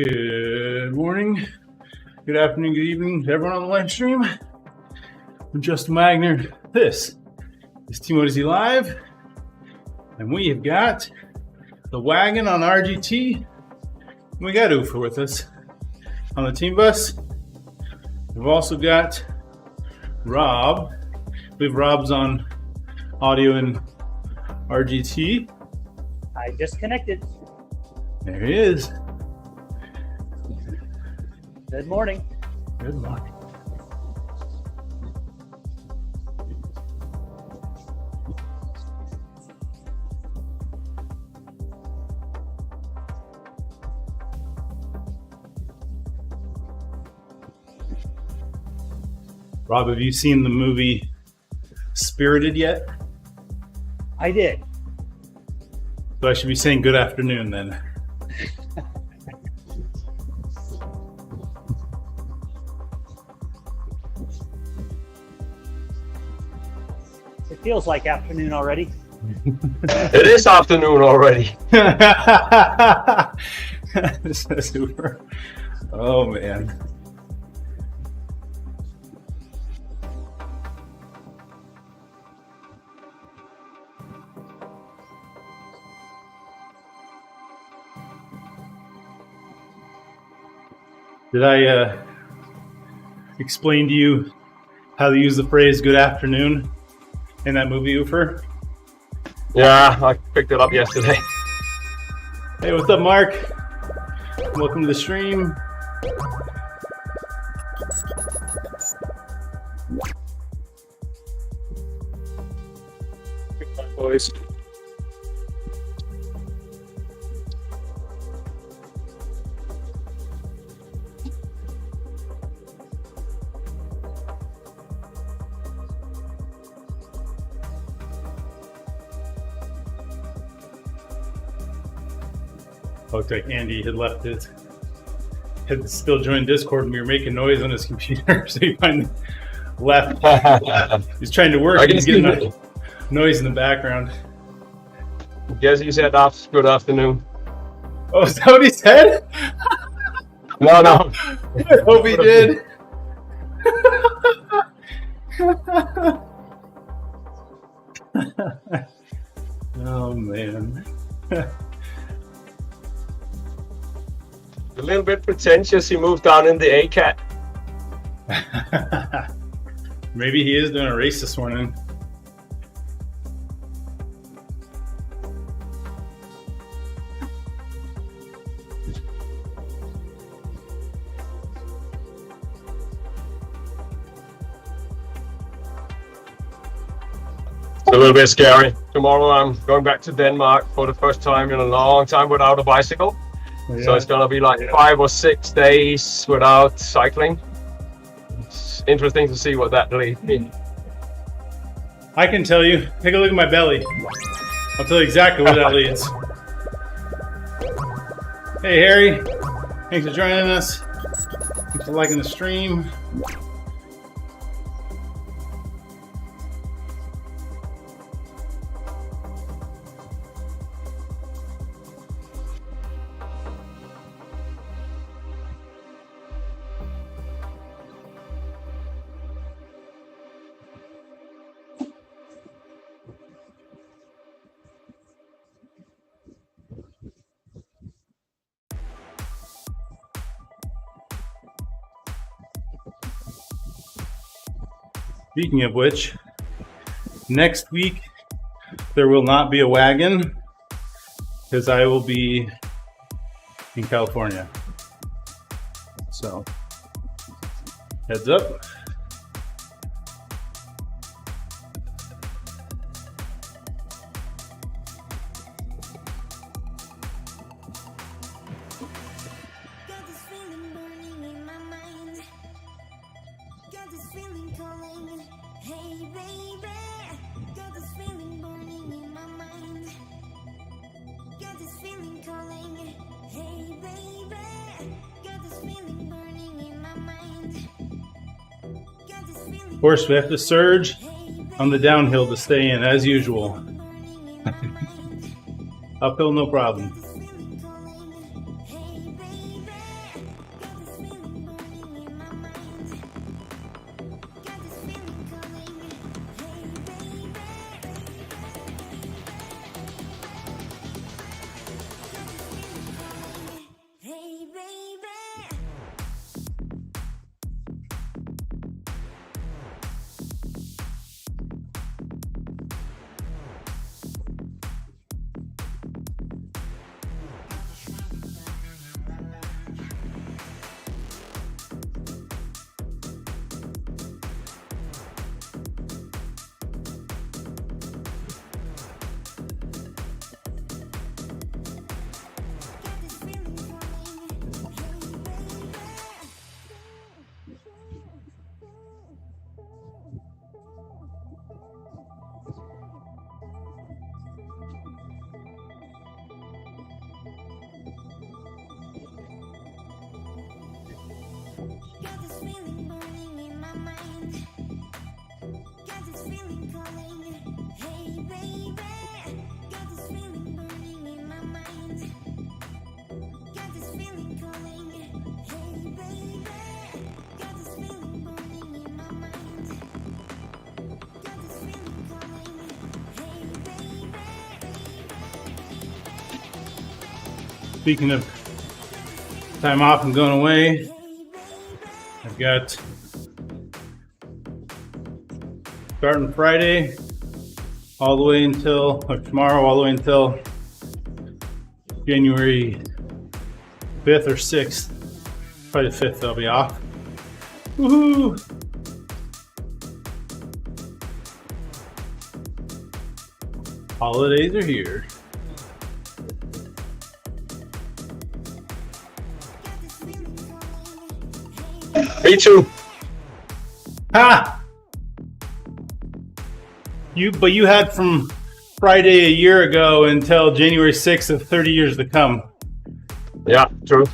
Good morning, good afternoon, good evening to everyone on the live stream. I'm Justin Wagner. This is TeamODZ Live, and we have got the Wagon on RGT. We got Ufa with us on the team bus. We've also got Rob. We have Rob's on audio and RGT. I just connected. There he is. Good morning. Good morning. Rob, have you seen the movie Spirited yet? I did. So I should be saying good afternoon then. It feels like afternoon already. It is afternoon already. Super. Oh man. Did I explain to you how to use the phrase good afternoon in that movie, Ufer? Yeah, I picked it up yesterday. Hey, what's up, Mark? Welcome to the stream. Boys. Looked like Andy had still joined Discord and we were making noise on his computer, so he finally left. He's trying to work and he's getting a noise in the background. Guess he said good afternoon. Oh, is that what he said? No, no. I hope he did. Oh, man. A little bit pretentious. He moved down in the ACAT. Maybe he is doing a race this morning. It's a little bit scary. Tomorrow I'm going back to Denmark for the first time in a long time without a bicycle. Yeah. So it's going to be like 5 or 6 days without cycling. It's interesting to see what that leads me. I can tell you. Take a look at my belly. I'll tell you exactly where that leads. Hey, Harry. Thanks for joining us. Thanks for liking the stream. Speaking of which, next week there will not be a wagon because I will be in California. So, heads up. Of course, we have to surge on the downhill to stay in, as usual. Uphill, no problem. Speaking of time off and going away, I've got starting Friday all the way until, or tomorrow all the way until January 5th or 6th. Probably the 5th I'll be off. Woohoo! Holidays are here. Me too. Ha! But you had from Friday a year ago until January 6th of 30 years to come. Yeah, true.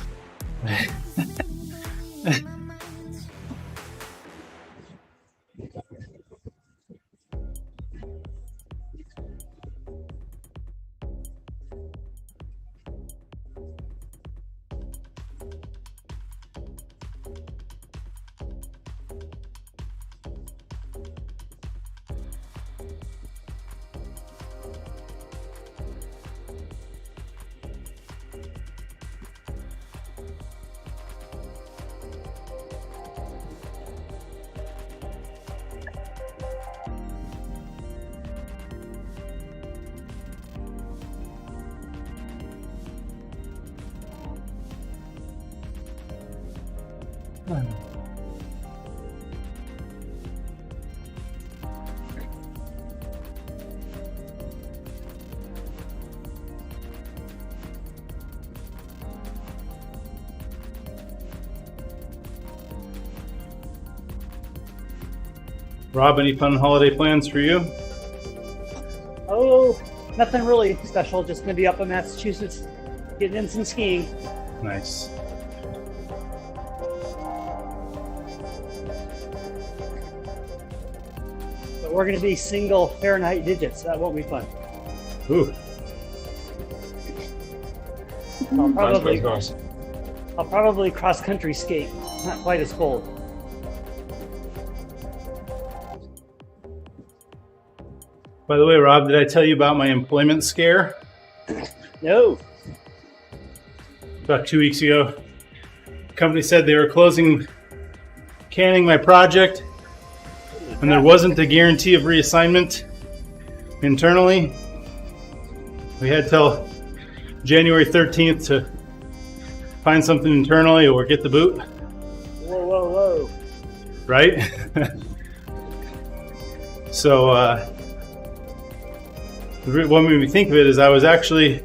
Rob, any fun holiday plans for you? Oh, nothing really special. Just gonna be up in Massachusetts, getting in some skiing. Nice. But we're gonna be single Fahrenheit digits. That won't be fun. Ooh. I'll probably cross country skate. Not quite as cold. By the way, Rob, did I tell you about my employment scare? No. About 2 weeks ago. The company said they were canning my project, and there wasn't a guarantee of reassignment internally. We had till January 13th to find something internally or get the boot. Whoa, whoa, whoa. Right? So, what made me think of it is I was actually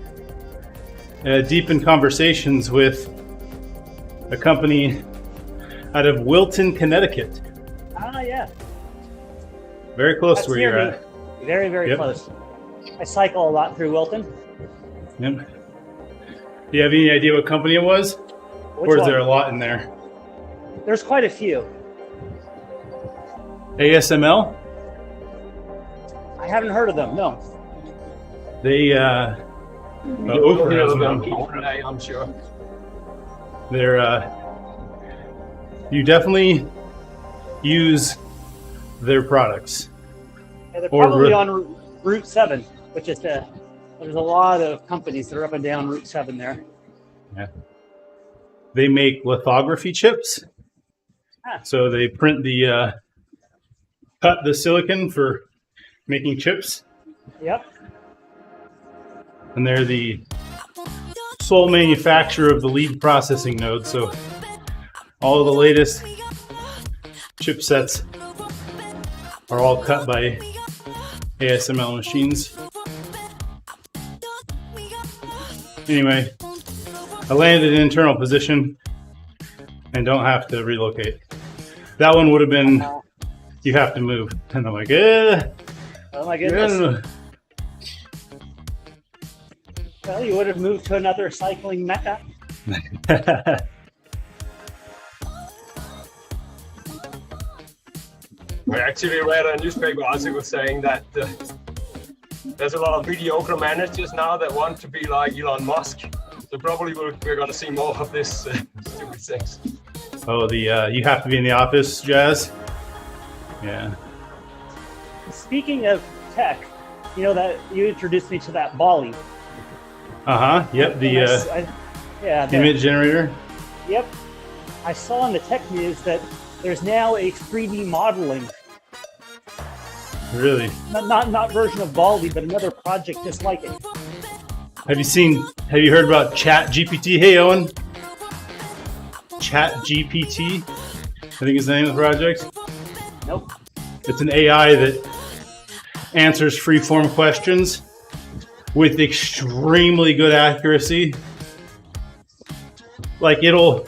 deep in conversations with a company out of Wilton, Connecticut. Ah, yeah. Very close That's to where near you're me. at. Very, very Yep. close. I cycle a lot through Wilton. Yep. Do you have any idea what company it was? Which Or is one? there a lot in there? There's quite a few. ASML? I haven't heard of them, no. They, Ofer has them. I'm sure. They're, you definitely use their products. Yeah, they're Or probably Ru- on Route 7, which is there's a lot of companies that are up and down Route 7 there. Yeah. They make lithography chips. Ah. So they print cut the silicon for making chips. Yep. And they're the sole manufacturer of the lead processing node. So all of the latest chipsets are all cut by ASML machines. Anyway, I landed an internal position and don't have to relocate. That one would have been, you have to move. And I'm like, Oh my goodness. Well, you would have moved to another cycling mecca. I actually read a newspaper article saying that there's a lot of mediocre managers now that want to be like Elon Musk. So probably we're going to see more of this stupid things. Oh, the you have to be in the office, Jazz. Yeah. Speaking of tech, you know that you introduced me to that Bali. Yep. The the image generator. Yep. I saw in the tech news that there's now a 3D modeling. Really? Not version of Baldi, but another project just like it. Have you heard about Chat GPT? Hey, Owen. Chat GPT, I think is the name of the project. Nope. It's an AI that answers free-form questions with extremely good accuracy. Like, it'll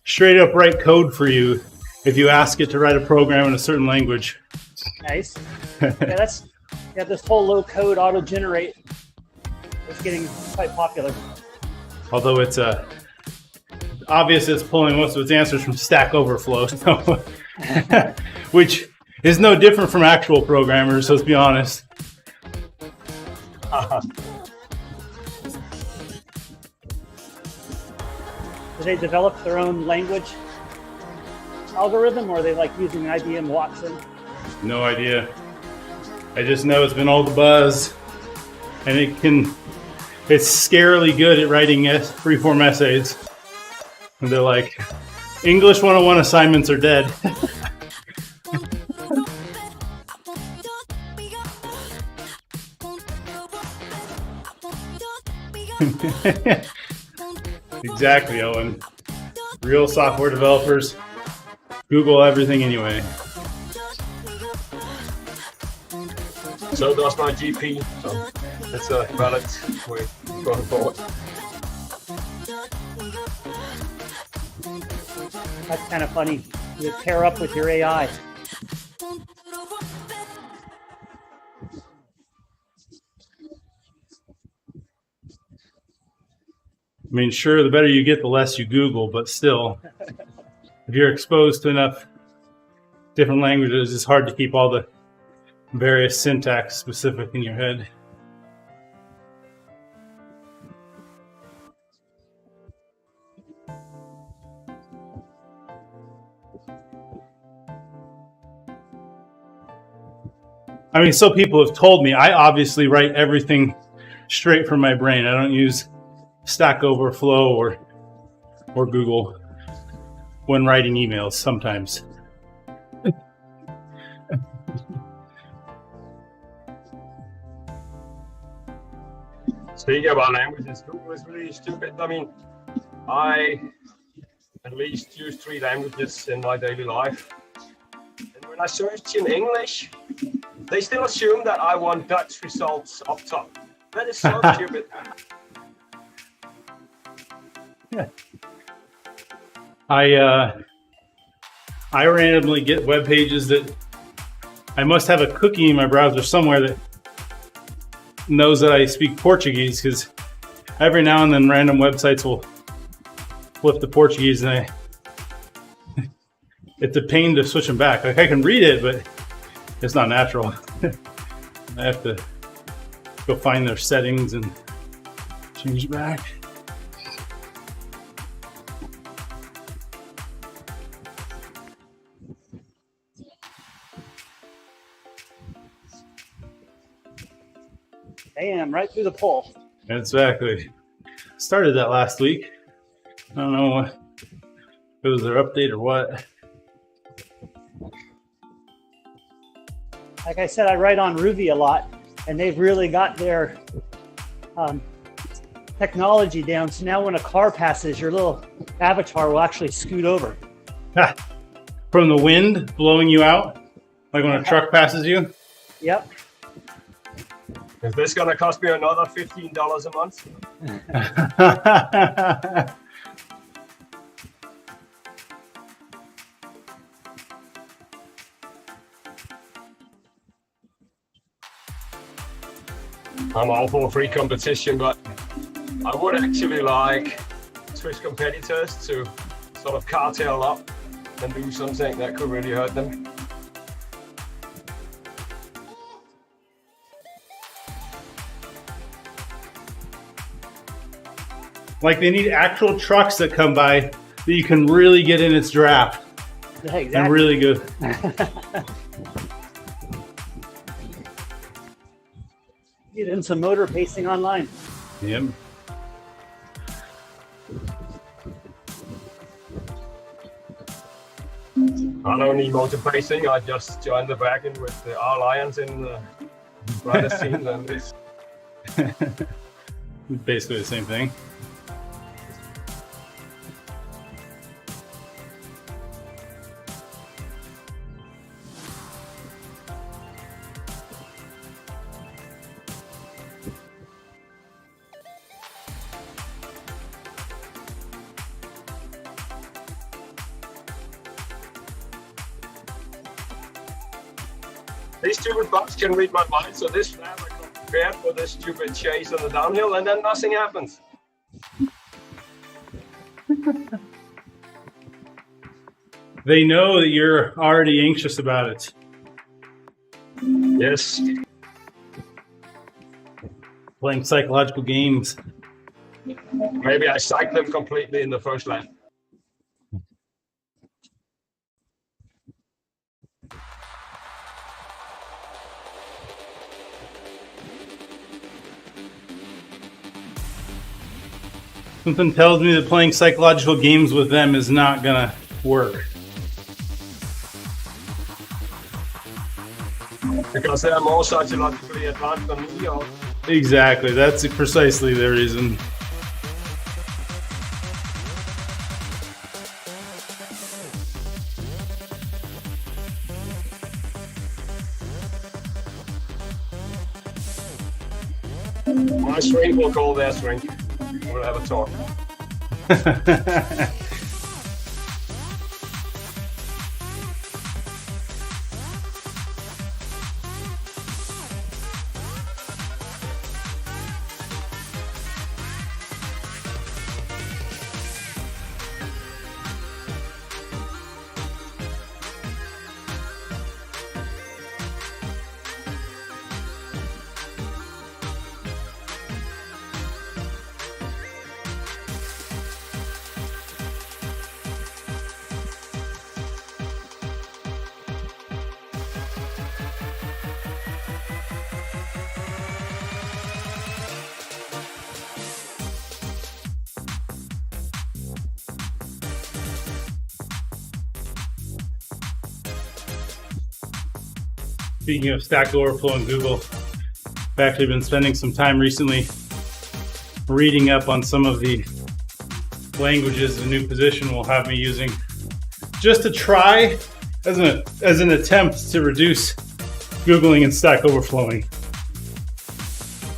straight up write code for you if you ask it to write a program in a certain language. Nice. This whole low-code auto-generate is getting quite popular. Although it's obvious it's pulling most of its answers from Stack Overflow, so which is no different from actual programmers, let's be honest. Do they develop their own language algorithm, or are they like using IBM Watson? No idea. I just know it's been all the buzz, and it's scarily good at writing free-form essays. And they're like, English 101 assignments are dead. Exactly, Owen. Real software developers Google everything anyway. So does my GP. So that's a valid way going forward. That's kind of funny. You pair up with your AI. I mean, sure, the better you get, the less you Google, but still, if you're exposed to enough different languages, it's hard to keep all the various syntax specific in your head. I mean, so people have told me, I obviously write everything straight from my brain. I don't use Stack Overflow or Google when writing emails sometimes. Speaking about languages, Google is really stupid. I mean, I at least use 3 languages in my daily life. And when I search in English, they still assume that I want Dutch results up top. That is so stupid. Yeah. I randomly get web pages that I must have a cookie in my browser somewhere that knows that I speak Portuguese, because every now and then random websites will flip to Portuguese, and it's a pain to switch them back. Like, I can read it, but it's not natural. I have to go find their settings and change it back. Damn, right through the pole. Exactly. Started that last week. I don't know if it was their update or what. Like I said, I write on Ruby a lot, and they've really got their technology down. So now when a car passes, your little avatar will actually scoot over. From the wind blowing you out? Like when a truck passes you? Yep. Is this going to cost me another $15 a month? I'm all for free competition, but I would actually like Swiss competitors to sort of cartel up and do something that could really hurt them. Like they need actual trucks that come by that you can really get in its draft. Yeah, exactly. And really good. Get in some motor pacing online. Yep. I don't need motor pacing. I just joined the Wagon with the R Lions in the rider team, and it's Basically the same thing. these stupid bugs can read my mind. So this time I got prepared for this stupid chase on the downhill, and then nothing happens. They know that you're already anxious about it. Yes. Playing psychological games. Maybe I psyched them completely in the first lap. Something tells me that playing psychological games with them is not gonna work. Because they are more psychologically advanced than me, or Exactly, that's precisely the reason. my string will call their string. We'll have a talk. Speaking of Stack Overflow and Google, I've actually been spending some time recently reading up on some of the languages the new position will have me using, just to try as an attempt to reduce Googling and Stack Overflowing.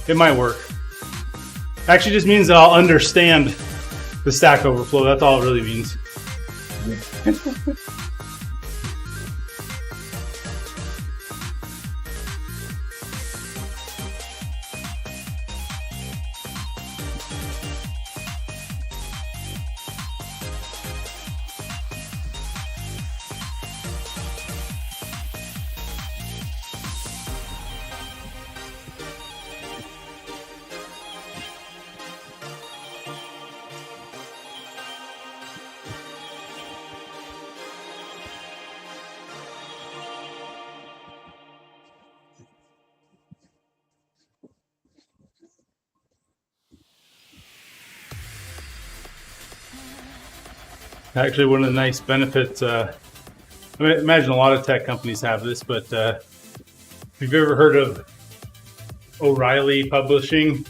It might work. Actually just means that I'll understand the Stack Overflow. That's all it really means. Actually, one of the nice benefits, I imagine a lot of tech companies have this, but if you've ever heard of O'Reilly Publishing,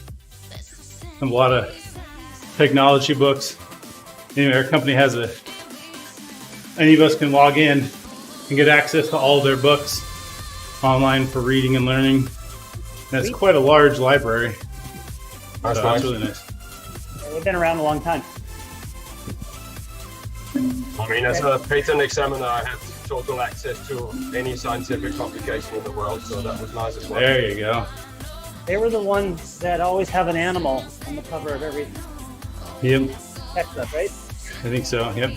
a lot of technology books. Anyway, our company has any of us can log in and get access to all their books online for reading and learning. That's quite a large library. That's so nice. That's really nice. We've been around a long time. I mean, as a patent examiner, I had total access to any scientific publication in the world, so that was nice as well. There you go. They were the ones that always have an animal on the cover of every Yep, textbook, right? I think so. Yep.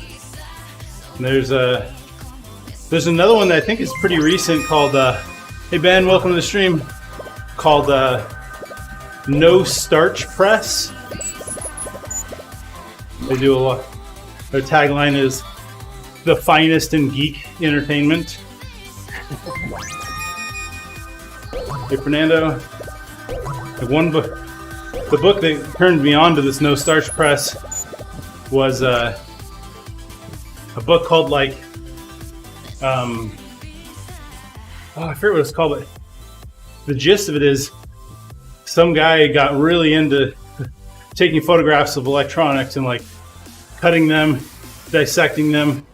And there's another one that I think is pretty recent called hey Ben, welcome to the stream, called No Starch Press. They do a lot. Their tagline is the finest in geek entertainment. Hey, Fernando. One book, the book that turned me on to this no starch press was a book called I forget what it's called, but the gist of it is some guy got really into taking photographs of electronics and like cutting them, dissecting them,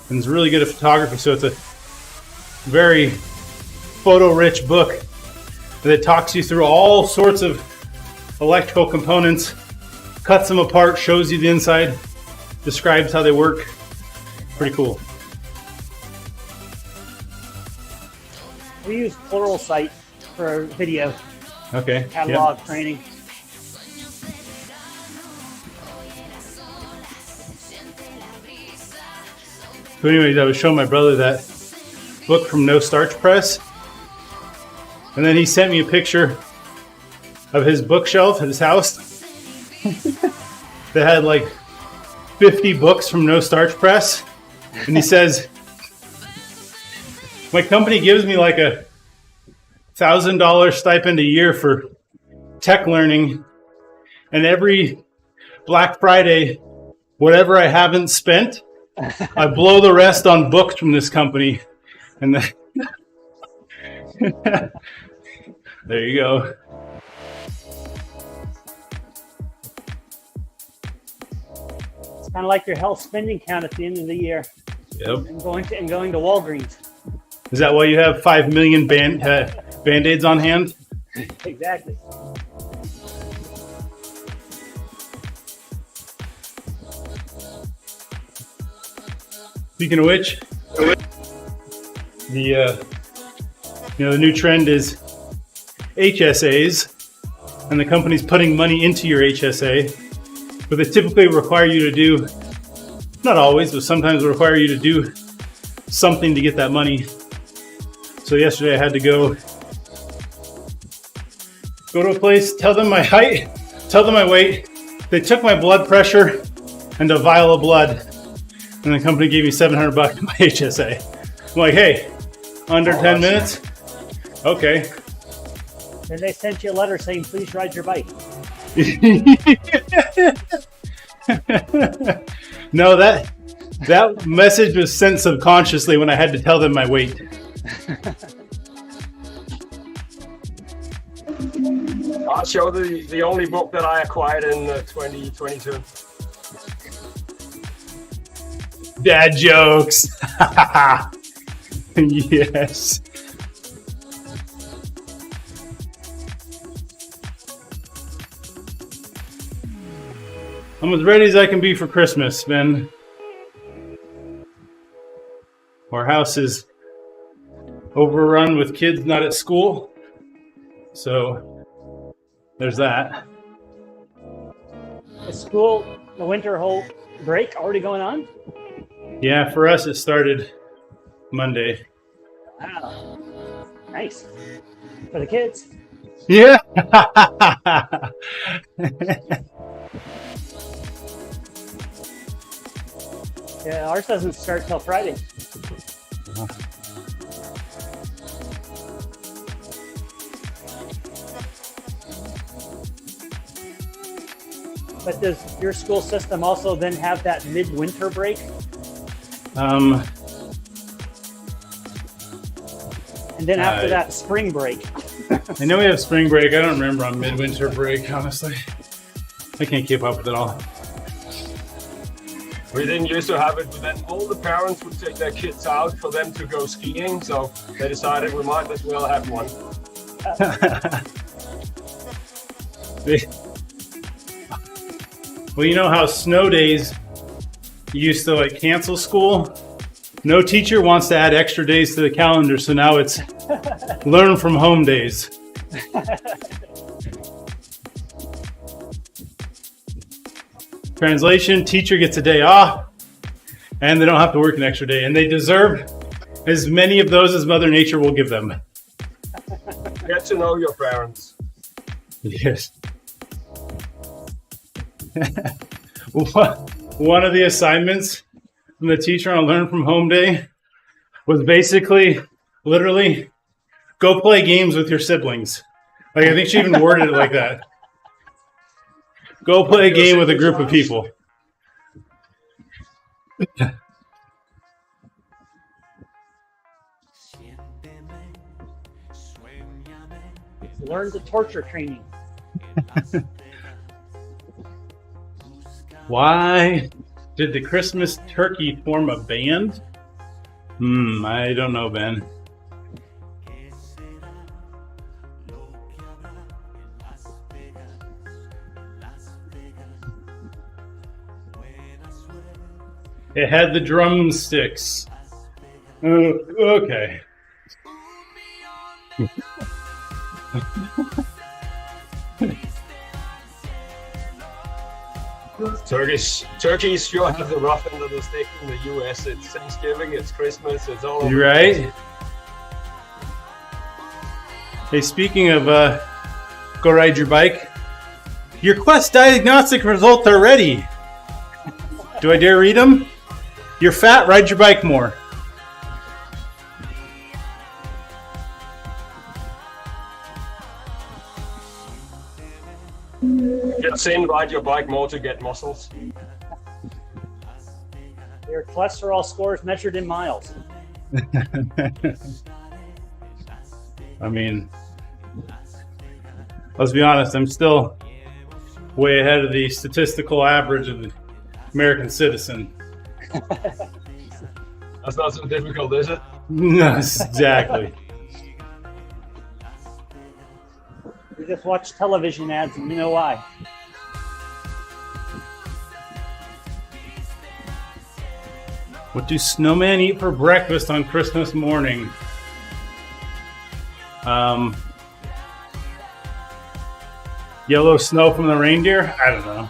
and is really good at photography. So it's a very photo-rich book that talks you through all sorts of electrical components, cuts them apart, shows you the inside, describes how they work. Pretty cool. We use Pluralsight for video Okay. catalog training. So anyways, I was showing my brother that book from No Starch Press, and then he sent me a picture of his bookshelf at his house that had like 50 books from No Starch Press, and he says, my company gives me like $1,000 stipend a year for tech learning, and every Black Friday, whatever I haven't spent, I blow the rest on books from this company. And then there you go. It's kind of like your health spending count at the end of the year. Yep. And going to Walgreens. Is that why you have 5 million Band-Aids on hand? Exactly. Speaking of which, the new trend is HSAs, and the company's putting money into your HSA, but they typically require you to do, not always, but sometimes require you to do something to get that money. So yesterday I had to go to a place, tell them my height, tell them my weight. They took my blood pressure and a vial of blood, and the company gave me $700 in my HSA. I'm like, hey, under 10 minutes? Okay. And they sent you a letter saying, please ride your bike. No, that message was sent subconsciously when I had to tell them my weight. I'll show the only book that I acquired in 2022. Dad jokes. Yes. I'm as ready as I can be for Christmas, Ben. Our house is overrun with kids not at school. So there's that. Is school, the winter whole break already going on? Yeah, for us it started Monday. Wow. Nice. For the kids. Yeah. Yeah, ours doesn't start till Friday. But does your school system also then have that midwinter break? And then after that, spring break. I know we have spring break. I don't remember on midwinter break, honestly. I can't keep up with it all. We didn't used to have it, but then all the parents would take their kids out for them to go skiing, so they decided we might as well have one. Well, you know how snow days used to like cancel school? No teacher wants to add extra days to the calendar, so now it's learn from home days. Translation, teacher gets a day off and they don't have to work an extra day, and they deserve as many of those as Mother Nature will give them. Get to know your parents. Yes. One of the assignments from the teacher on Learn from Home Day was basically, literally, go play games with your siblings. Like, I think she even worded it like that. Go play a game with a group of people. Learn the torture training. Why did the Christmas turkey form a band? I don't know, Ben. It had the drumsticks. Okay. Turkeys sure have the rough end of the stick in the US. It's Thanksgiving, it's Christmas, it's all over. You right? Hey, speaking of go ride your bike, your Quest diagnostic results are ready. Do I dare read them? You're fat, ride your bike more. Get thin, ride your bike more to get muscles. Your cholesterol scores measured in miles. I mean, let's be honest, I'm still way ahead of the statistical average of the American citizen. That's not so difficult, is it? No, exactly. You just watch television ads and you know why. What do snowmen eat for breakfast on Christmas morning? Yellow snow from the reindeer? I don't know.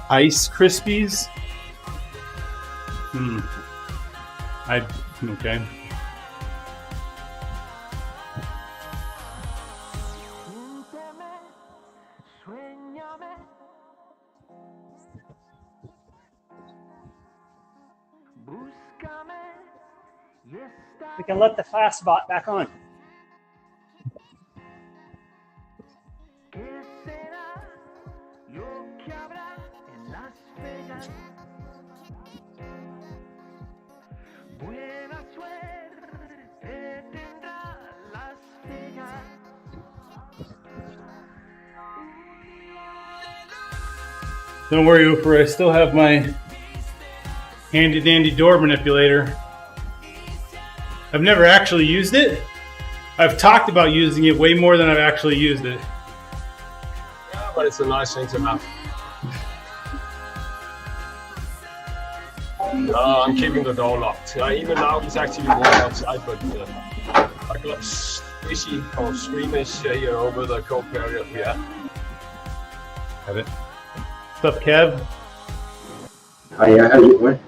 Ice Krispies? Okay. We can let the fast bot back on. Don't worry, Ooper, I still have my handy dandy door manipulator. I've never actually used it. I've talked about using it way more than I've actually used it. Yeah, but it's a nice thing to have. I'm keeping the door locked. Even now it's actually warm outside, but I got squishy or squeamish here over the cold period here. Have it. What's up, Kev? Hiya, how you doing?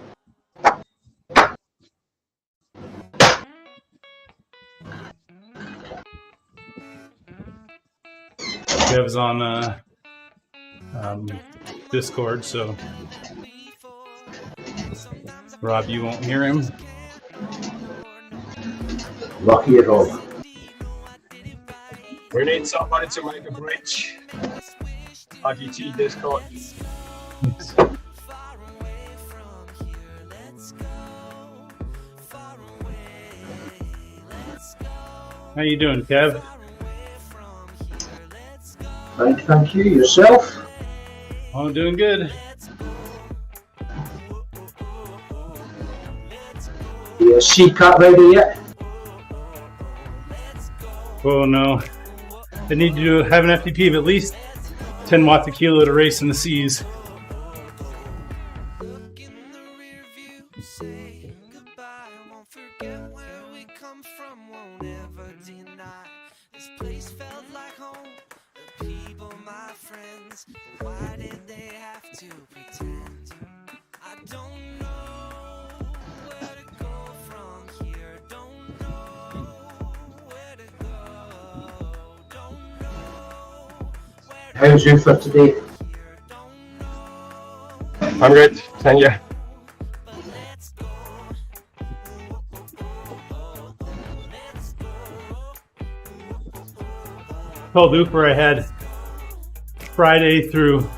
Kev's on Discord, so Rob, you won't hear him. Lucky at all. We need somebody to make a bridge. RGT Discord. How you doing, Kev? Thank you. Yourself? Oh, I'm doing good. Your seed cut ready yet? Oh no. I need to have an FTP of at least 10 watts a kilo to race in the seas. How's you for today? I'm good, thank you. Told Uber I had Friday through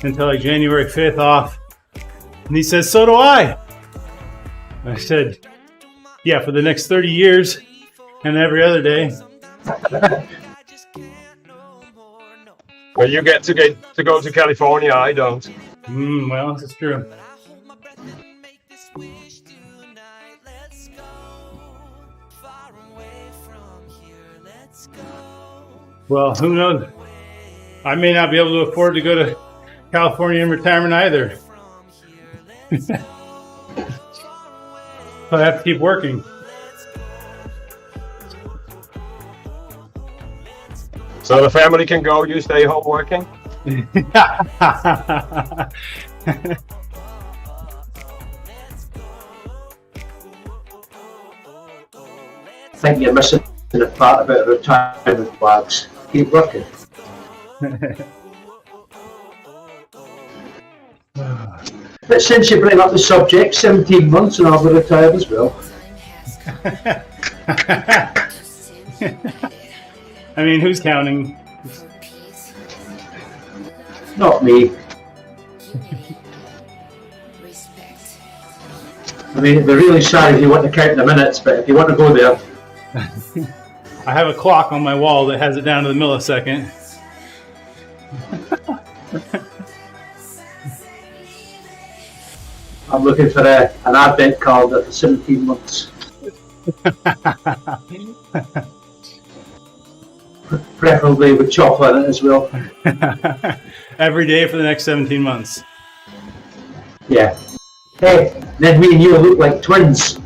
until like January 5th off. And he says, so do I. I said, yeah, for the next 30 years and every other day. Well, you get to go to California, I don't. Well, this is true. Well, who knows? I may not be able to afford to go to California in retirement either. So I have to keep working. So the family can go, you stay home working? I think you're missing the part about retirement, Wags. Keep working. But since you bring up the subject, 17 months and I'll be retired as well. I mean, who's counting? Not me. I mean, it'd be really sad if you want to count the minutes, but if you want to go there. I have a clock on my wall that has it down to the millisecond. I'm looking for an advent calendar for 17 months. Preferably with chocolate in it as well. Every day for the next 17 months. Yeah. Hey, then me and you look like twins.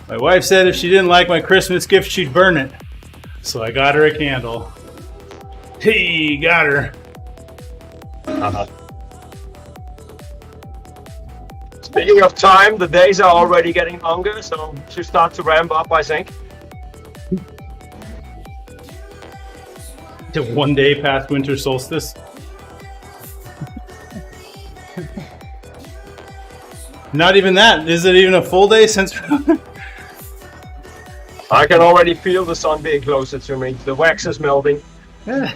My wife said if she didn't like my Christmas gift, she'd burn it. So I got her a candle. Hey, got her. Speaking of time, the days are already getting longer, so we should start to ramp up, I think. To 1 day past winter solstice. Not even that. Is it even a full day since? I can already feel the sun being closer to me. The wax is melting. Yeah.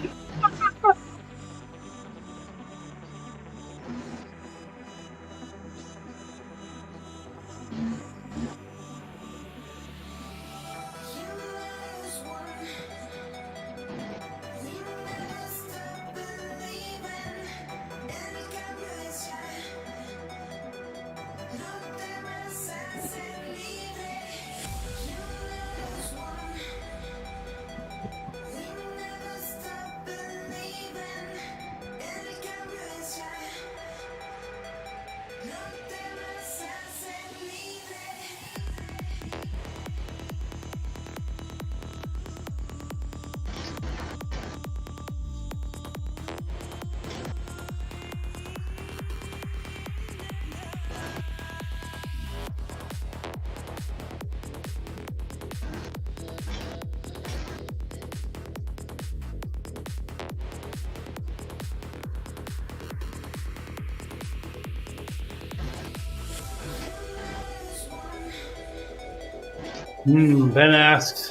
Ben asks,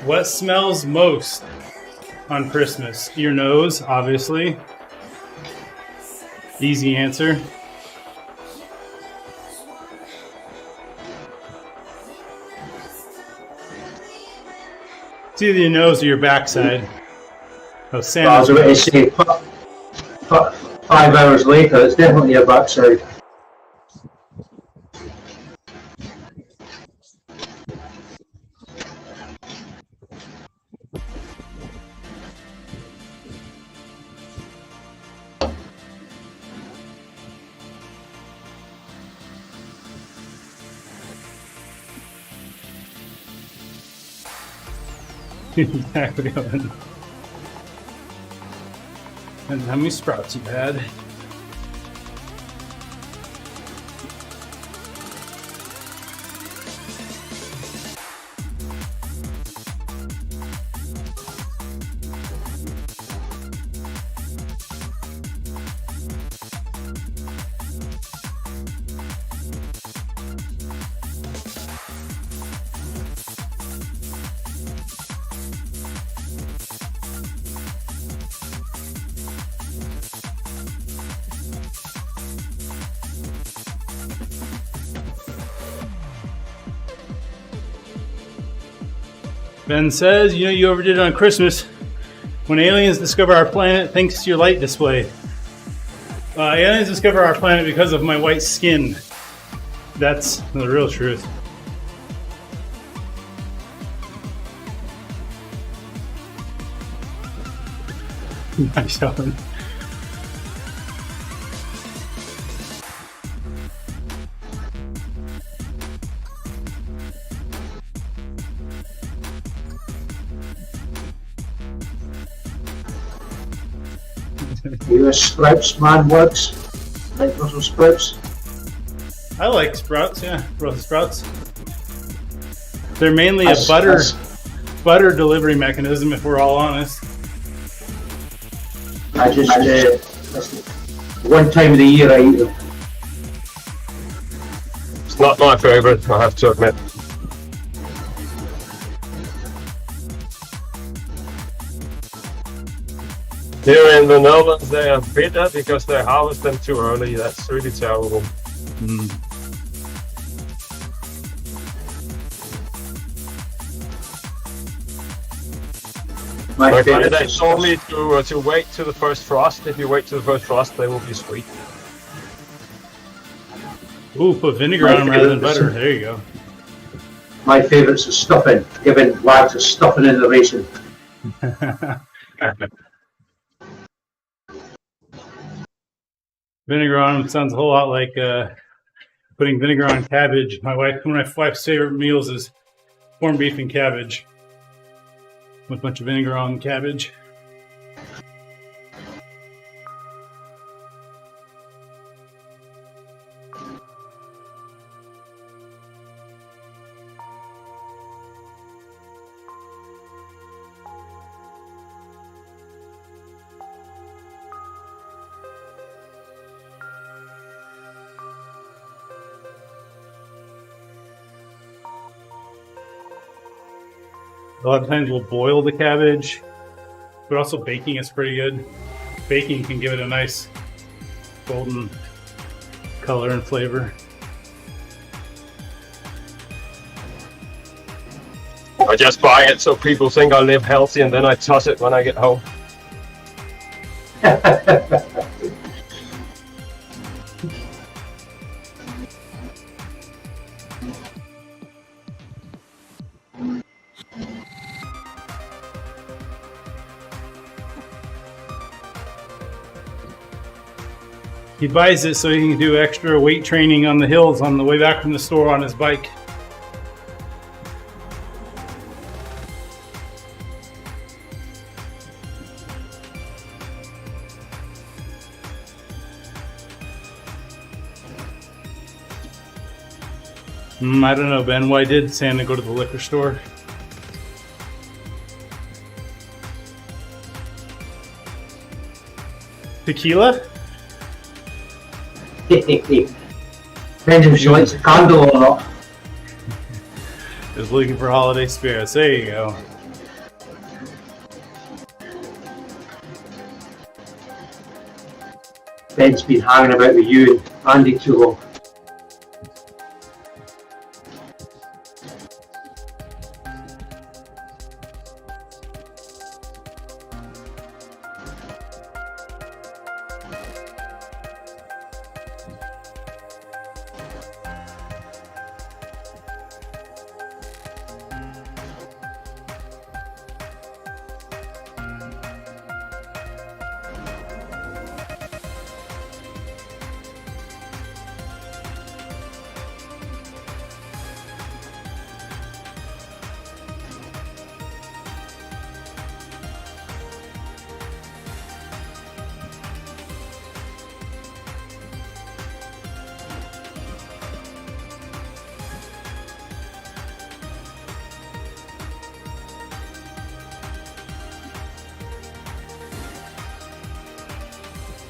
what smells most on Christmas? Your nose, obviously. Easy answer. It's either your nose or your backside. Oh, Santa. I was about to say, 5 hours later, it's definitely your backside. Exactly. And how many sprouts you had? Ben says, you know you overdid it on Christmas. When aliens discover our planet thanks to your light display. Aliens discover our planet because of my white skin. That's the real truth. Nice, Helen. You a sprouts man works? Like Brussels sprouts? I like sprouts, yeah, Brussels sprouts. They're mainly a That's- butter delivery mechanism, if we're all honest. I just, that's one time of the year I eat them. It's not my favorite, I have to admit. Here in the Netherlands, they are bitter because they harvest them too early. That's really terrible. My My favourite granddad is told me to wait to the first frost. If you wait to the first frost, they will be sweet. Ooh, put vinegar on them rather than butter. There you go. My favourites are stuffing, giving wags a stuffing in the racing. Vinegar on them sounds a whole lot like putting vinegar on cabbage. One of my wife's favorite meals is corned beef and cabbage with a bunch of vinegar on cabbage. A lot of times we'll boil the cabbage, but also baking is pretty good. Baking can give it a nice golden color and flavor. I just buy it so people think I live healthy, and then I toss it when I get home. He buys it so he can do extra weight training on the hills on the way back from the store on his bike. I don't know, Ben. Why did Santa go to the liquor store? Tequila? Depends if she likes a candle or not. Just looking for holiday spirits. There you go. Ben's been hanging about with you and Andy too long.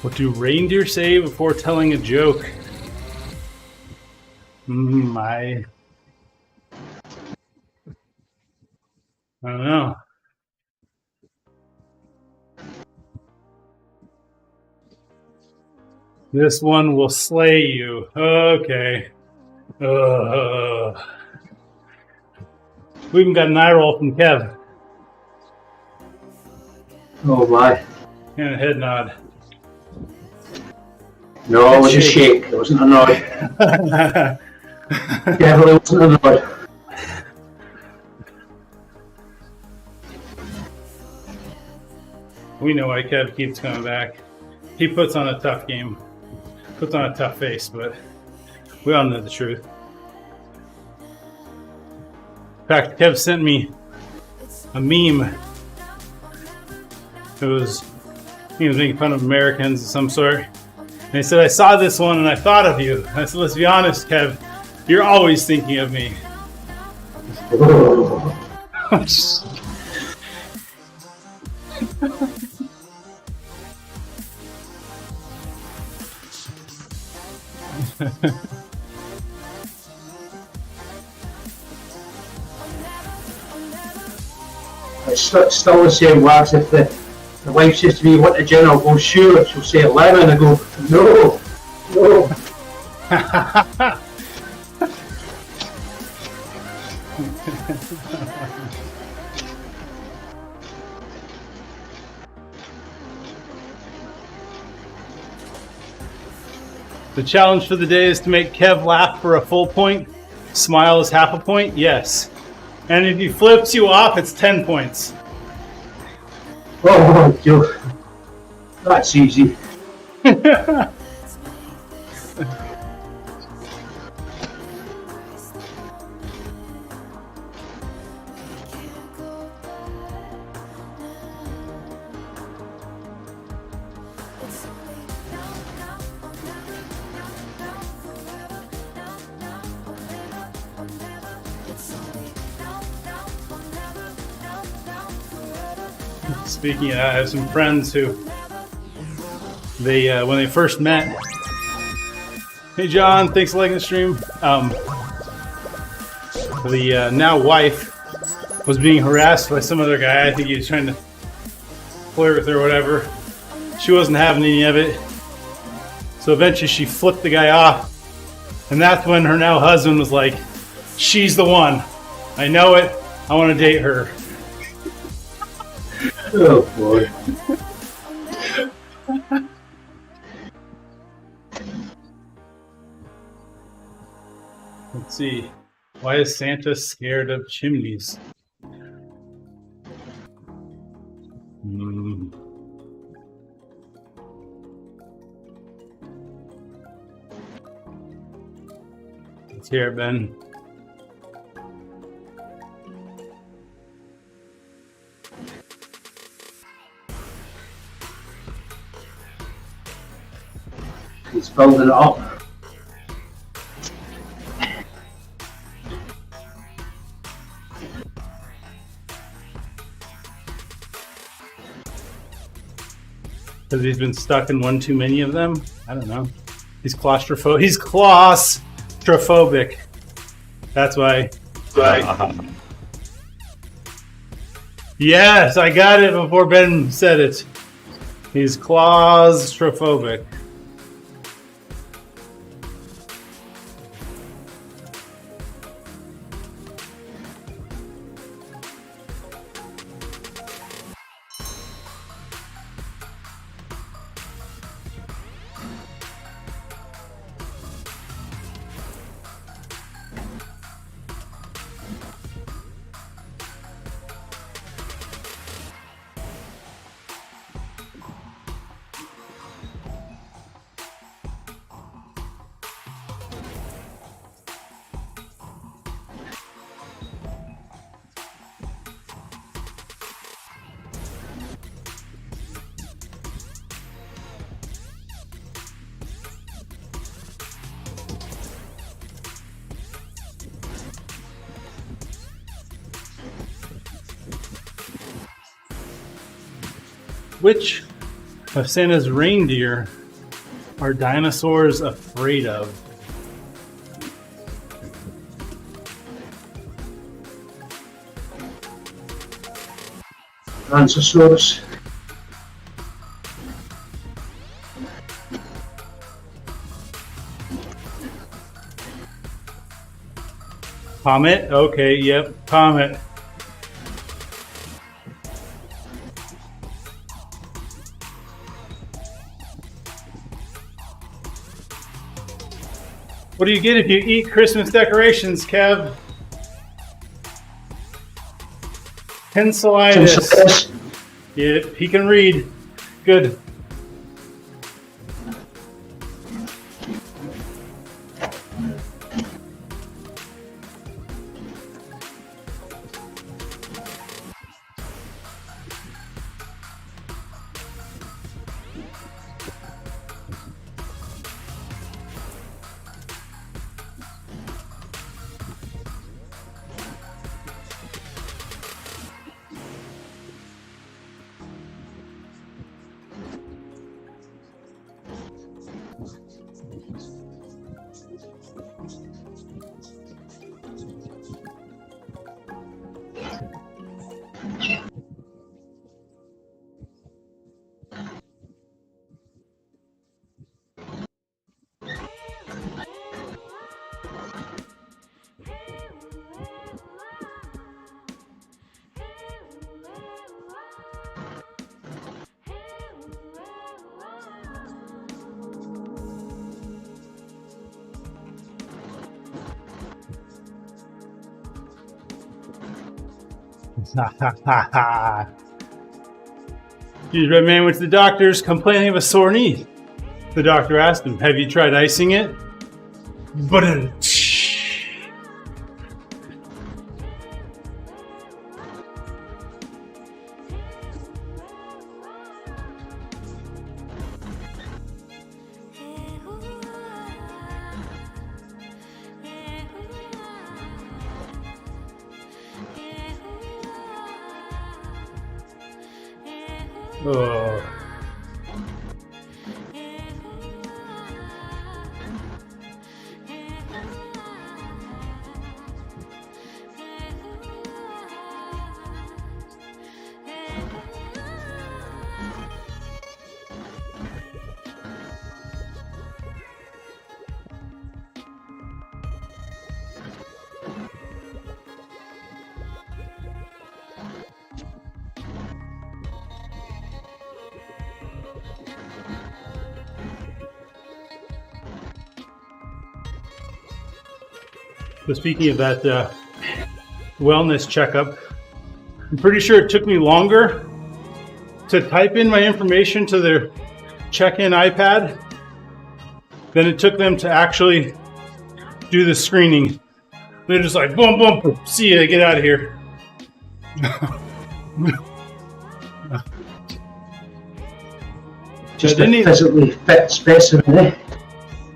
What do reindeer say before telling a joke? I don't know. This one will slay you. Okay. We even got an eye roll from Kev Oh my. and a head nod. No, it was a shake. It wasn't a nod. Definitely wasn't a nod. We know why Kev keeps coming back. He puts on a tough game, puts on a tough face, but we all know the truth. In fact, Kev sent me a meme. He was making fun of Americans of some sort. And he said, I saw this one and I thought of you. I said, let's be honest, Kev, you're always thinking of me. It's still the same, Wags. If the wife says to me, "What to gin?" I'll go, "Sure." She'll say lemon. I go, "No, no." The challenge for the day is to make Kev laugh for a full point. Smile is half a point, yes. And if he flips you off, it's 10 points. Oh, Joe. That's easy. Speaking of, I have some friends who, when they first met, hey John, thanks for liking the stream. The now wife was being harassed by some other guy. I think he was trying to flirt with her or whatever. She wasn't having any of it. So eventually she flipped the guy off. And that's when her now husband was like, she's the one. I know it. I want to date her. Oh boy. Let's see. Why is Santa scared of chimneys? Let's hear it, Ben. He's building it up. Because he's been stuck in one too many of them? I don't know. He's claustrophobic. He's claustrophobic. That's why. Right. Yes, I got it before Ben said it. He's claustrophobic. Which of Santa's reindeer are dinosaurs afraid of? Ankylosaurus. Comet? Okay, yep, Comet. What do you get if you eat Christmas decorations, Kev? Pencilitis. Yep, he can read. Good. Dude, red man went to the doctor's complaining of a sore knee. The doctor asked him, "Have you tried icing it?" But oh. So speaking of that wellness checkup, I'm pretty sure it took me longer to type in my information to their check-in iPad than it took them to actually do the screening. They're just like, boom, boom, see ya, get out of here. Just a physically fit specimen, eh?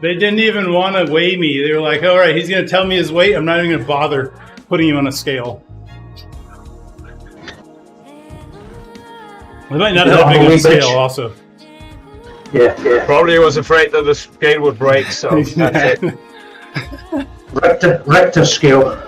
They didn't even want to weigh me. They were like, all right, he's going to tell me his weight. I'm not even going to bother putting him on a scale. I might not have big on a scale also. Yeah. Probably was afraid that the scale would break, so that's it. Richter scale.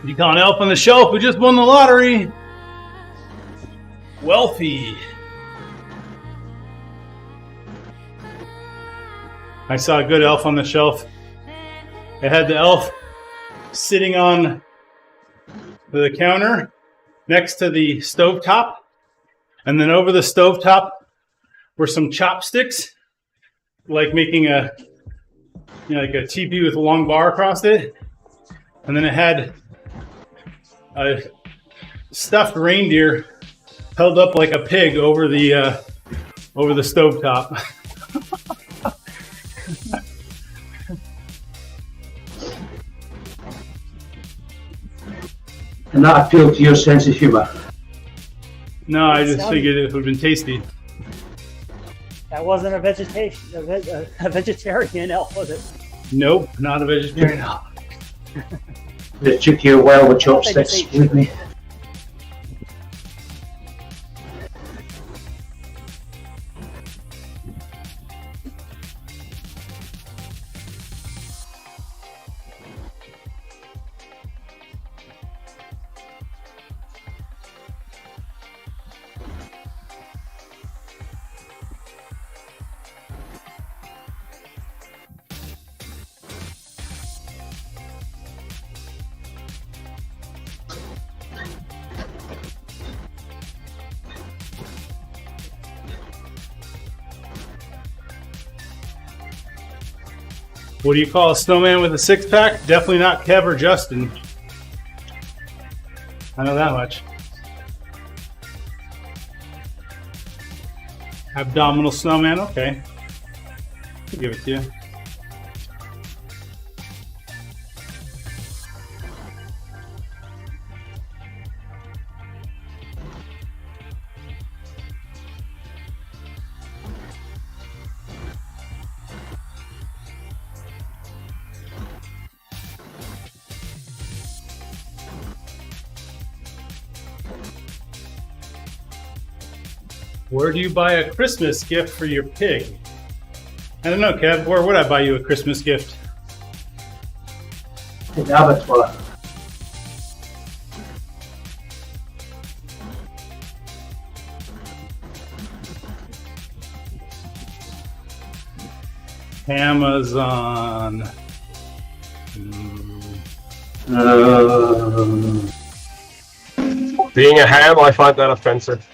You call an elf on the shelf who just won the lottery. Wealthy. I saw a good elf on the shelf. It had the elf sitting on the counter next to the stovetop. And then over the stovetop were some chopsticks, like making a, like a teepee with a long bar across it. And then it had a stuffed reindeer held up like a pig over the stovetop. And that appealed to your sense of humour. No, I just figured it would have been tasty. That wasn't a vegetarian elf, was it? Nope, not a vegetarian. It took you a while with chopsticks, believe me. What do you call a snowman with a six-pack? Definitely not Kev or Justin. I know that much. Abdominal snowman, okay. I'll give it to you. Where do you buy a Christmas gift for your pig? I don't know, Kev. Where would I buy you a Christmas gift? In the abattoir. Amazon. Being a ham, I find that offensive.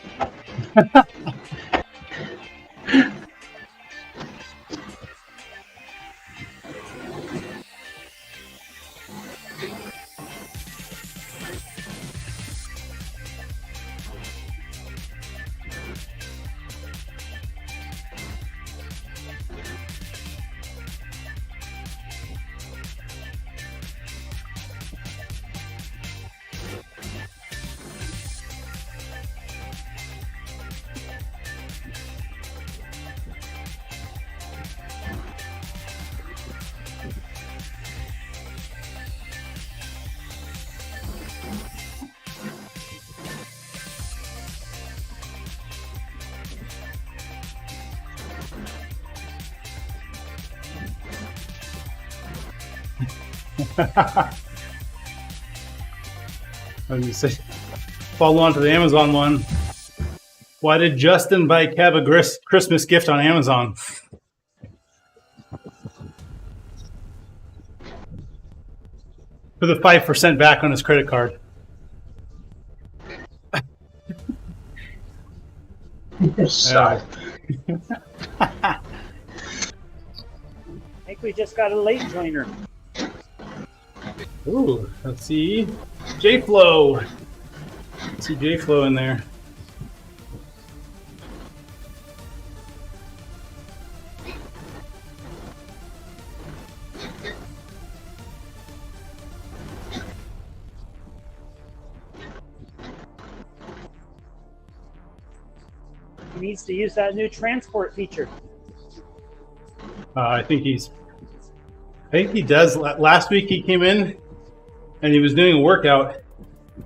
Let me say, follow on to the Amazon one. Why did Justin buy Kev a Christmas gift on Amazon? For the 5% back on his credit card. Sad. I think we just got a late joiner. Ooh, let's see. J-Flow. Let's see J-Flow in there. He needs to use that new transport feature. I think he does. Last week he came in and he was doing a workout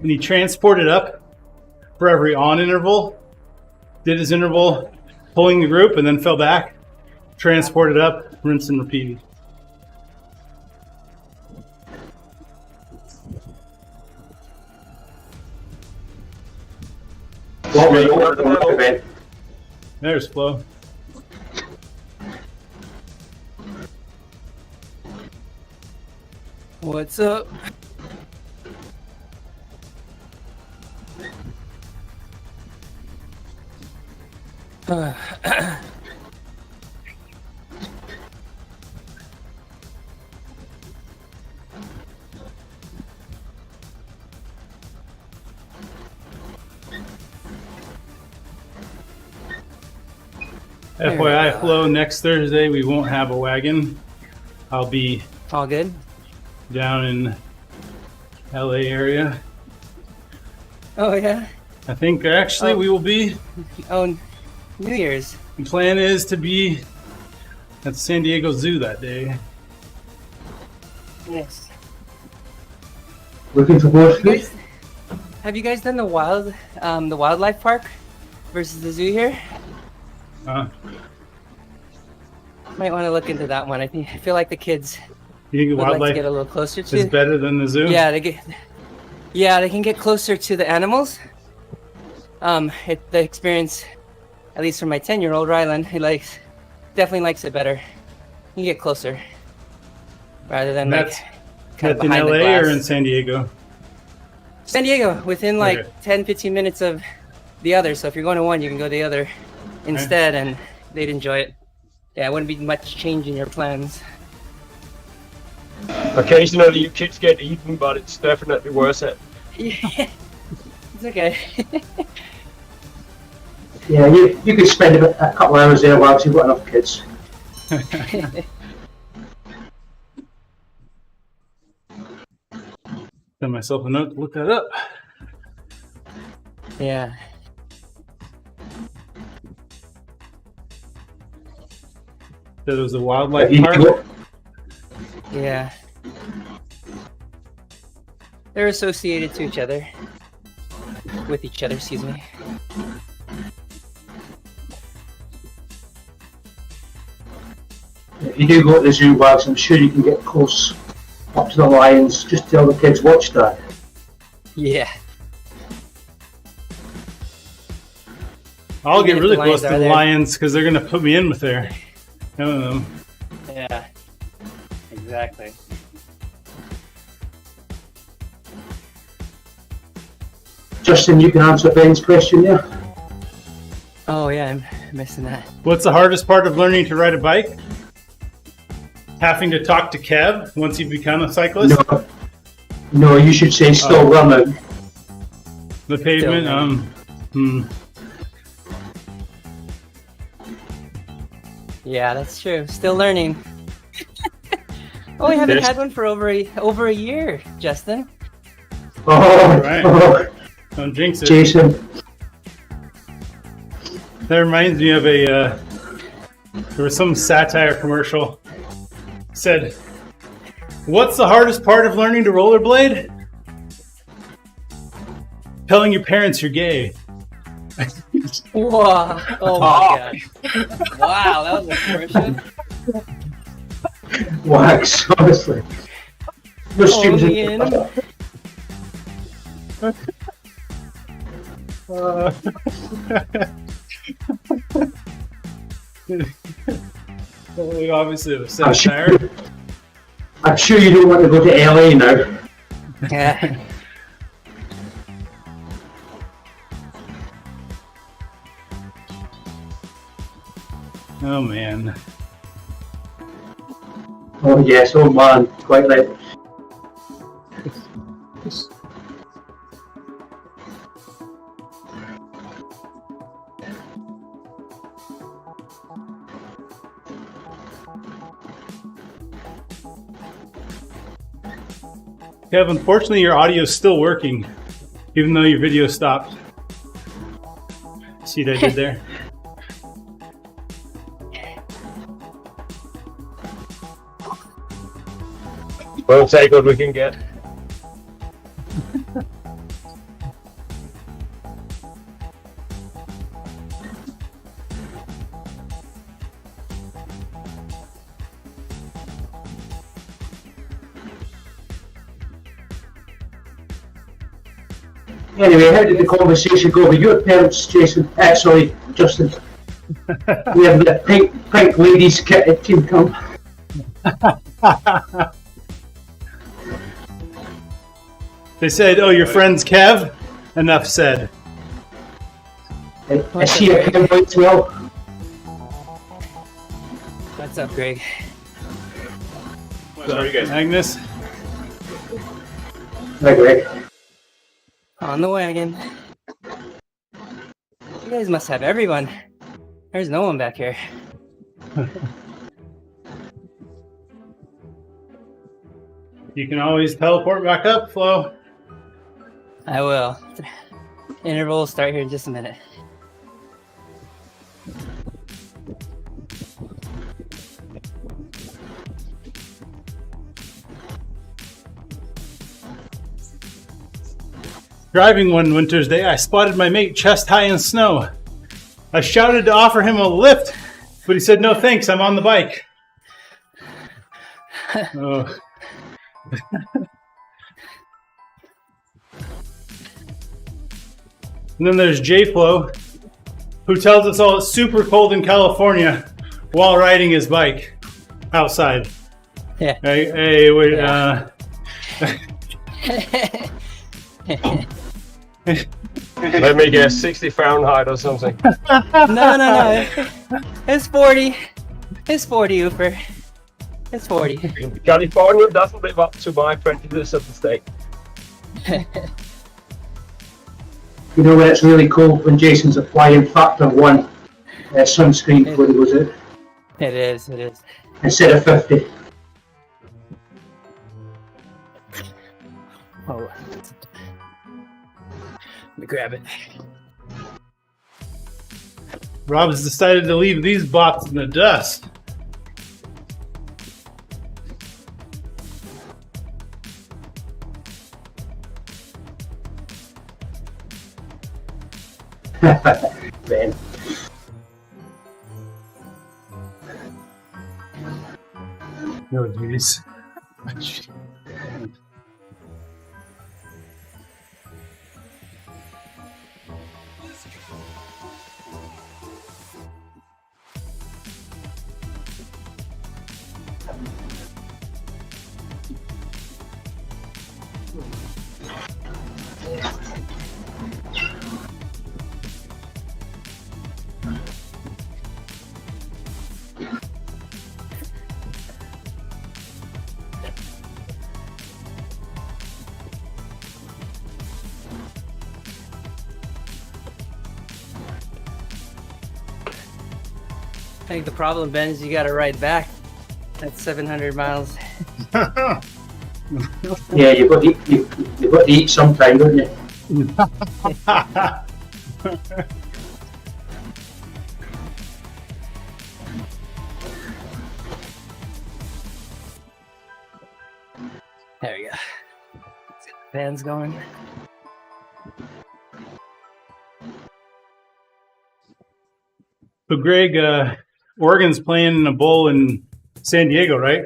and he transported up for every on interval, did his interval, pulling the group, and then fell back, transported up, rinse and repeat. There's Flo. What's up? FYI, Flo, next Thursday we won't have a wagon. I'll be All good? down in LA area. Oh yeah. I think actually we will be. Oh, New Year's. The plan is to be at the San Diego Zoo that day. Nice. Looking forward to it. Have you guys done the wildlife park versus the zoo here? Might want to look into that one. I feel like the kids You think the would like to wildlife get a little closer to. is better than the zoo? Yeah, they can get closer to the animals. The experience, at least for my 10-year-old Rylan, he definitely likes it better. You can get closer rather than That's kind of in behind the LA glass. or in San Diego? San Diego, within like Okay. 10-15 minutes of the other. So if you're going to one, you can go to the other instead, and they'd enjoy it. Yeah, it wouldn't be much change in your plans. Occasionally you kids get eaten, but it's definitely worth it. Yeah, it's okay. Yeah, you could spend a couple hours there while you've got enough kids. Send myself a note to look that up. Yeah. That was a wildlife You park. go- Yeah. They're associated to each other. With each other, excuse me. If you do go to the zoo, Wags, I'm sure you can get close up to the lions. Just tell the kids watch that. Yeah. I'll get If really the close lions to are the there. lions because they're gonna put me in with their. Knowing them. Yeah. Exactly. Justin, you can answer Ben's question there. Oh yeah, I'm missing that. What's the hardest part of learning to ride a bike? Having to talk to Kev once you become a cyclist. No, you should say still running. The pavement. Yeah, that's true. Still learning. Oh, we haven't had one for over a year, Justin. Oh, Right. Don't jinx it. Jason. That reminds me of a. There was some satire commercial. Said, "What's the hardest part of learning to rollerblade? Telling your parents you're gay." Whoa! Oh my gosh! Wow, that was a commercial. Wax, honestly. Your students Oh, Ian. Well, obviously, it was satire. I'm sure you don't want to go to LA now. Yeah. Oh man. Oh yes, oh man, quite right. Kev, unfortunately, your audio is still working, even though your video stopped. See what I did there? We'll take what we can get. Anyway, how did the conversation go with your parents, Jason? Sorry, Justin. We have the pink ladies kit at Team Camp. They said, "Oh, your friend's Kev." Enough said. I see a cowboy as well. What's up, Greg? How are you guys? Agnes. Hi, Greg. On the wagon. You guys must have everyone. There's no one back here. You can always teleport back up, Flo. I will. Interval will start here in just a minute. Driving one winter's day, I spotted my mate chest high in snow. I shouted to offer him a lift, but he said, "No thanks, I'm on the bike." Oh. And then there's J-Flo, who tells us all it's super cold in California while riding his bike outside. Yeah. Hey, wait, Yeah. Let me guess, 60 Fahrenheit or something. No. It's 40. It's 40, Ooper. It's 40. California doesn't live up to my prejudice of the state. You know when it's really cold when Jason's applying factor 1 sunscreen before he goes out It is. instead of 50. Oh. Let me grab it. Rob's decided to leave these bots in the dust. Man. No, geez. I think the problem, Ben, is you got to ride back. That's 700 miles. Yeah, you've got to eat sometime, don't you? There we go. Let's get the fans going. So, Greg, Oregon's playing in a bowl in San Diego, right?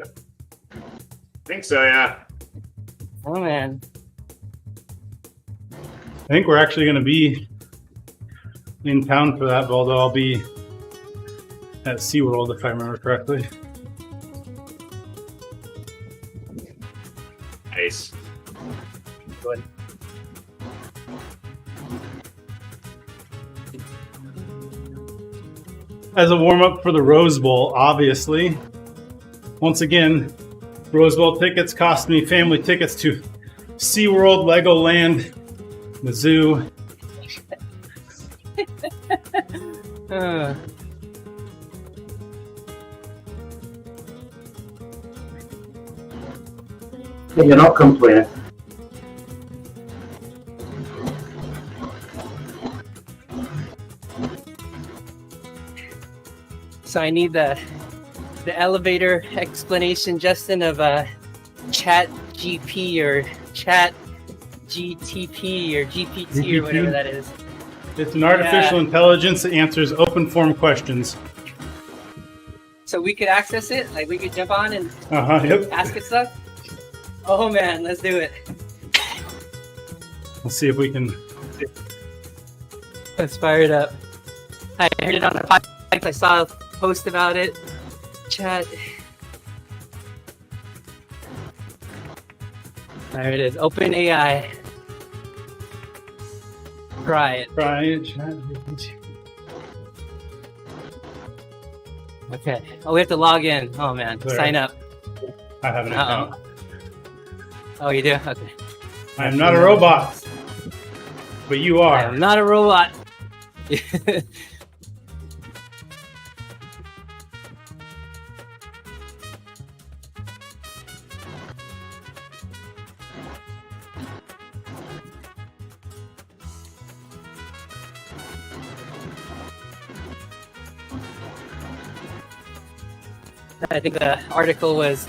I think so, yeah. Oh, man. I think we're actually going to be in town for that, although I'll be at SeaWorld if I remember correctly. Nice. Good. As a warm-up for the Rose Bowl, obviously. Once again, Rose Bowl tickets cost me family tickets to SeaWorld, Legoland, the zoo. But you're not complaining. So I need the elevator explanation, Justin, of Chat GP or Chat GTP or GPT or whatever that is. It's an artificial intelligence that answers open form questions. So we could access it? Like we could jump on and Yep. ask it stuff? Oh man, let's do it. Let's see if we can. Let's fire it up. I heard it on the podcast. I saw a post about it. Chat. There it is. Open AI. Try it. Try it. Okay. Oh, we have to log in. Oh man. There. Sign up. I have an account. Oh, you do? Okay. I am not a robot, but you I are. am not a robot. I think the article was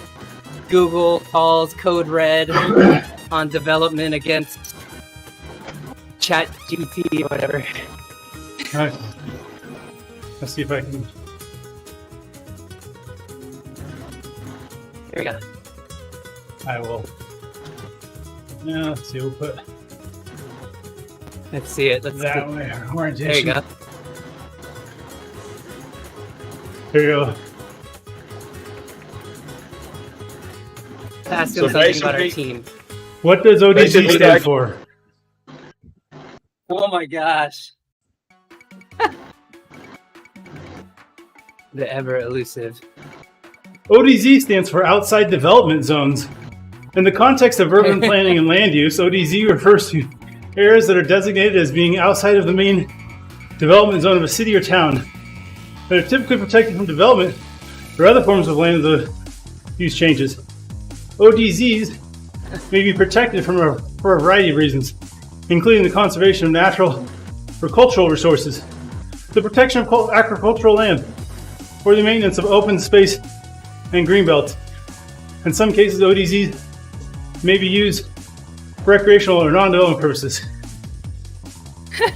Google calls Code Red on development against ChatGPT or whatever. All right. Let's see if I can. Here we go. I will. Yeah, let's see. We'll put Let's see it. Let's that see. way. There Orientation. you go. Here you go. Ask So him something about our basically- team. What does ODZ Basically, stand like- for? Oh my gosh. The ever elusive. ODZ stands for Outside Development Zones. In the context of urban planning and land use, ODZ refers to areas that are designated as being outside of the main development zone of a city or town, that are typically protected from development or other forms of land use changes. ODZs may be protected for a variety of reasons, including the conservation of natural or cultural resources, the protection of agricultural land, or the maintenance of open space and greenbelt. In some cases, ODZs may be used for recreational or non-development purposes.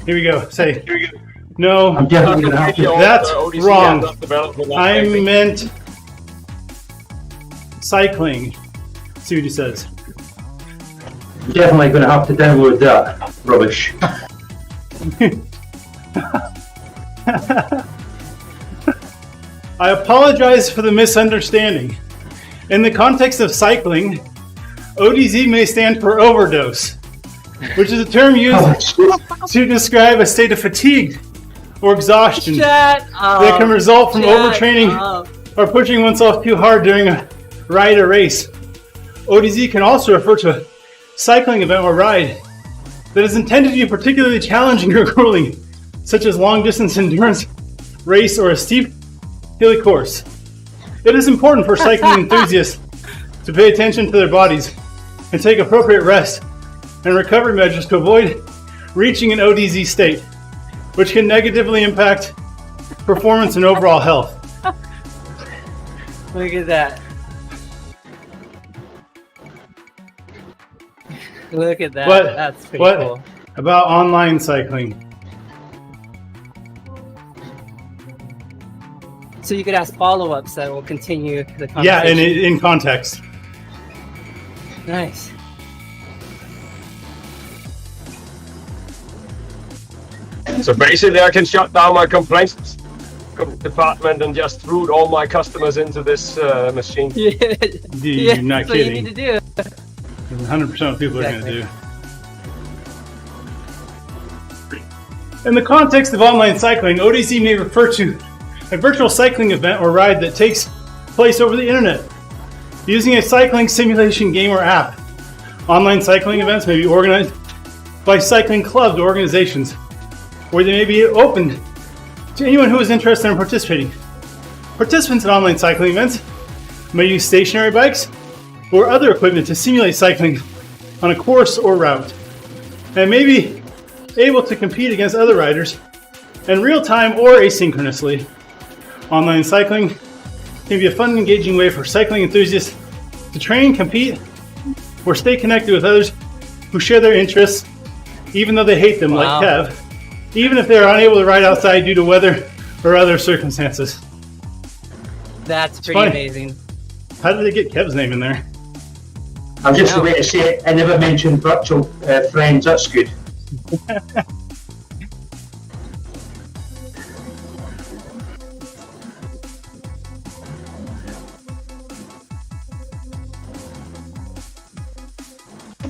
Here we go. Say, no, I'm definitely going to have to. That's ODZ wrong. ends up developing that I maybe. meant cycling. See what he says. I'm definitely going to have to download that rubbish. I apologize for the misunderstanding. In the context of cycling, ODZ may stand for overdose, which is a term used to describe a state of fatigue or exhaustion Shut up. that can result from Shut overtraining up. or pushing oneself too hard during a ride or race. ODZ can also refer to a cycling event or ride that is intended to be particularly challenging or grueling, such as long-distance endurance race or a steep, hilly course. It is important for cycling enthusiasts to pay attention to their bodies and take appropriate rest and recovery measures to avoid reaching an ODZ state, which can negatively impact performance and overall health. Look at that. Look at that. What- That's pretty what- cool. About online cycling. So you could ask follow-ups that will continue the conversation. Yeah, and in context. Nice. So basically, I can shut down my complaints department and just route all my customers into this machine. Yeah, You're not that's what you kidding. need to do. 100% of people are going Exactly. to do. In the context of online cycling, ODZ may refer to a virtual cycling event or ride that takes place over the internet using a cycling simulation game or app. Online cycling events may be organized by cycling clubs or organizations, where they may be open to anyone who is interested in participating. Participants in online cycling events may use stationary bikes or other equipment to simulate cycling on a course or route, and may be able to compete against other riders in real time or asynchronously. Online cycling can be a fun and engaging way for cycling enthusiasts to train, compete, or stay connected with others who share their interests, even though they hate them, Wow. like Kev, even if they are unable to ride outside due to weather or other circumstances. That's pretty funny. amazing. How did they get Kev's name in there? I'm just about to say, I never mentioned virtual friends, that's good.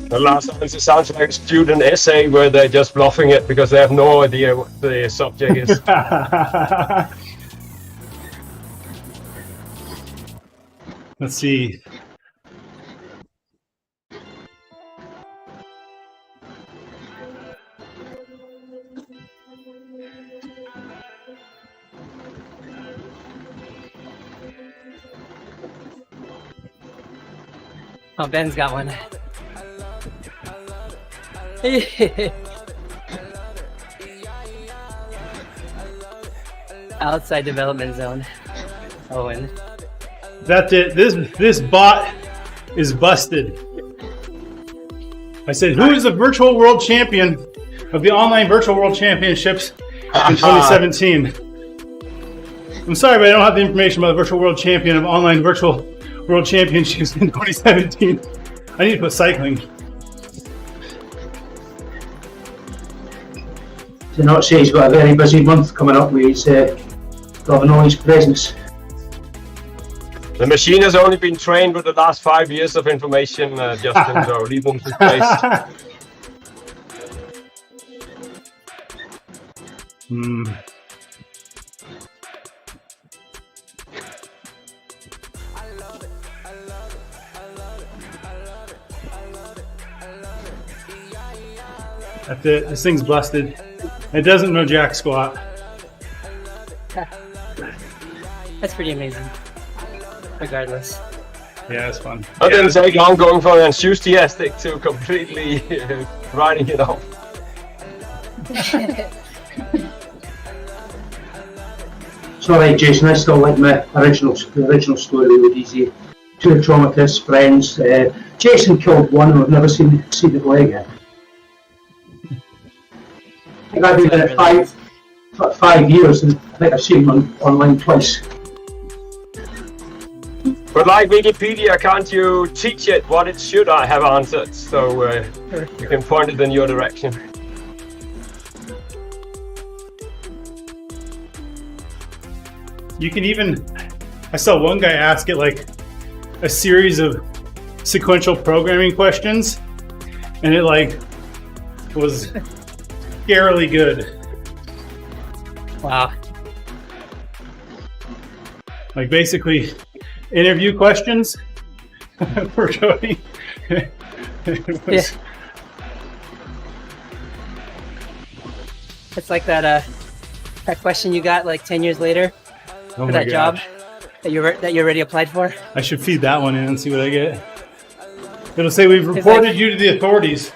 The last one, it sounds like a student essay where they're just bluffing it because they have no idea what the subject is. Let's see. Oh, Ben's got one. Outside development zone. Owen. That's it. This bot is busted. I said, who is the virtual world champion of the online virtual world championships in 2017? I'm sorry, but I don't have the information about the virtual world champion of online virtual world championships in 2017. I need to put cycling. To not say he's got a very busy month coming up with his having all his presents. The machine has only been trained with the last 5 years of information, Justin, so leave them to place. That's it. This thing's busted. It doesn't know jack squat. That's pretty amazing. Regardless. Yeah, it's fun. I didn't say I'm going from enthusiastic to completely writing it off. It's alright, Jason. I still like my original story with these two traumatist friends. Jason killed one, and I've never seen it go again. I think I've been in it 5 years, and I think I've seen him online twice. But like Wikipedia, can't you teach it what it should I have answered? So you can point it in your direction. You can even, I saw one guy ask it like a series of sequential programming questions, and it like was scarily good. Wow. Like basically interview questions for Cody. Yeah. It's like that question you got like 10 years later Oh for my that job gosh. that you already applied for. I should feed that one in and see what I get. It'll say we've reported you to the authorities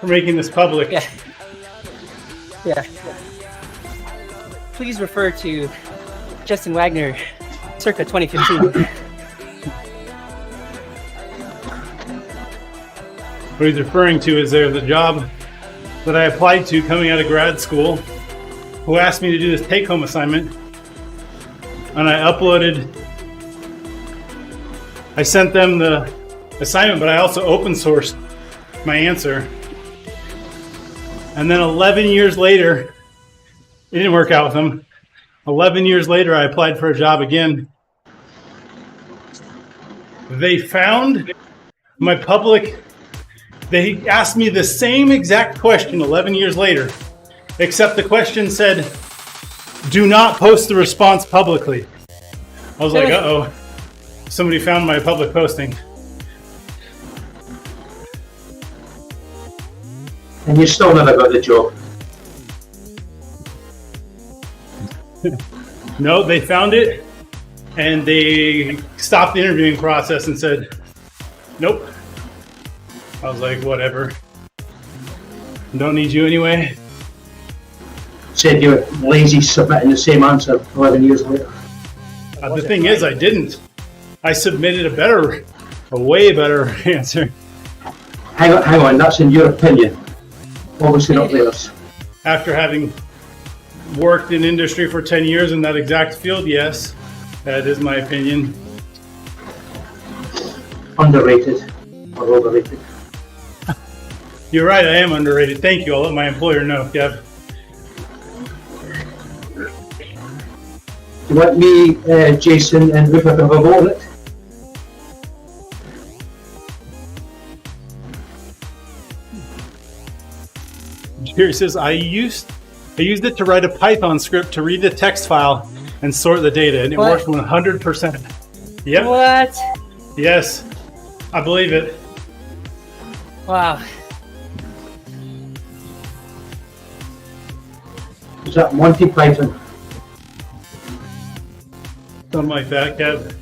for making this public. Yeah. Yeah. Please refer to Justin Wagner, circa 2015. What he's referring to is there's a job that I applied to coming out of grad school who asked me to do this take-home assignment, and I sent them the assignment, but I also open sourced my answer. And then 11 years later, it didn't work out with them. 11 years later, I applied for a job again. They found my public. They asked me the same exact question 11 years later, except the question said, do not post the response publicly. I was like, uh-oh, somebody found my public posting. And you still never got the job. No, they found it, and they stopped the interviewing process and said, nope. I was like, whatever. Don't need you anyway. Said you were lazy submitting the same answer 11 years later. The thing is, I didn't. I submitted a way better answer. Hang on, that's in your opinion. Obviously not theirs. After having worked in industry for 10 years in that exact field, yes, that is my opinion. Underrated or overrated? You're right, I am underrated. Thank you. I'll let my employer know, Kev. You want me, Jason, and Rupert to have a vote on it? Jerry says, I used it to write a Python script to read the text file and sort the data, and it worked 100%. Yep. What? Yes, I believe it. Wow. Is that Monty Python? Something like that, Kev.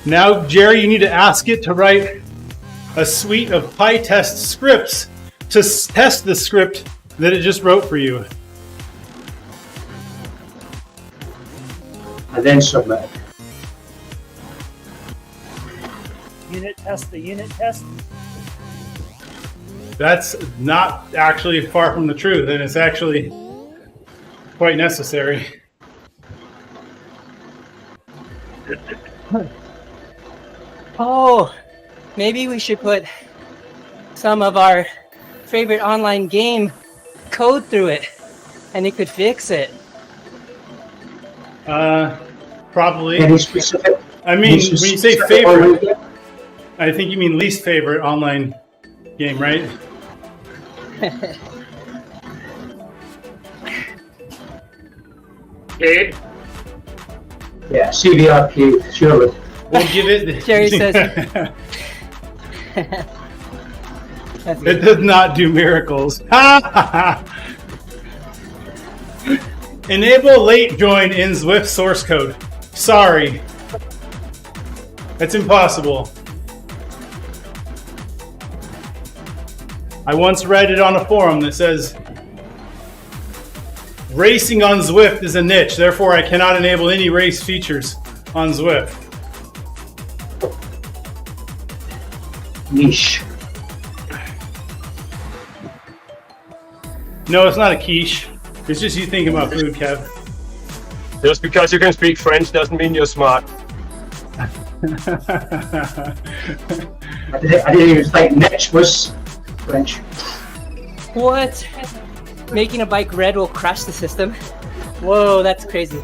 Now, Jerry, you need to ask it to write a suite of PyTest scripts to test the script that it just wrote for you. and then submit. Unit test the unit test. That's not actually far from the truth, and it's actually quite necessary. Oh, maybe we should put some of our favorite online game code through it, and it could fix it. Probably. Any specific? I mean, when you say favorite, I think you mean least favorite online game, right? Kate? Yeah, CVRP, surely. We'll give it. Jerry says. It does not do miracles. Enable late join in Zwift source code. Sorry. That's impossible. I once read it on a forum that says, racing on Zwift is a niche, therefore I cannot enable any race features on Zwift. Niche. No, it's not a quiche. It's just you thinking about food, Kev. Just because you can speak French doesn't mean you're smart. I didn't even think niche was French. What? Making a bike red will crash the system? Whoa, that's crazy.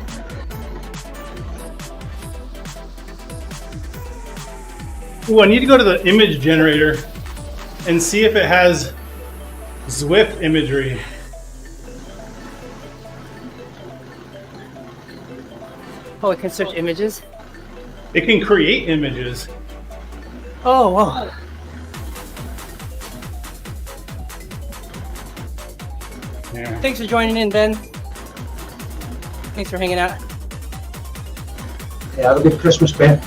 Ooh, I need to go to the image generator and see if it has Zwift imagery. Oh, it can search images? It can create images. Oh, wow. Yeah. Thanks for joining in, Ben. Thanks for hanging out. Yeah, have a good Christmas, Ben.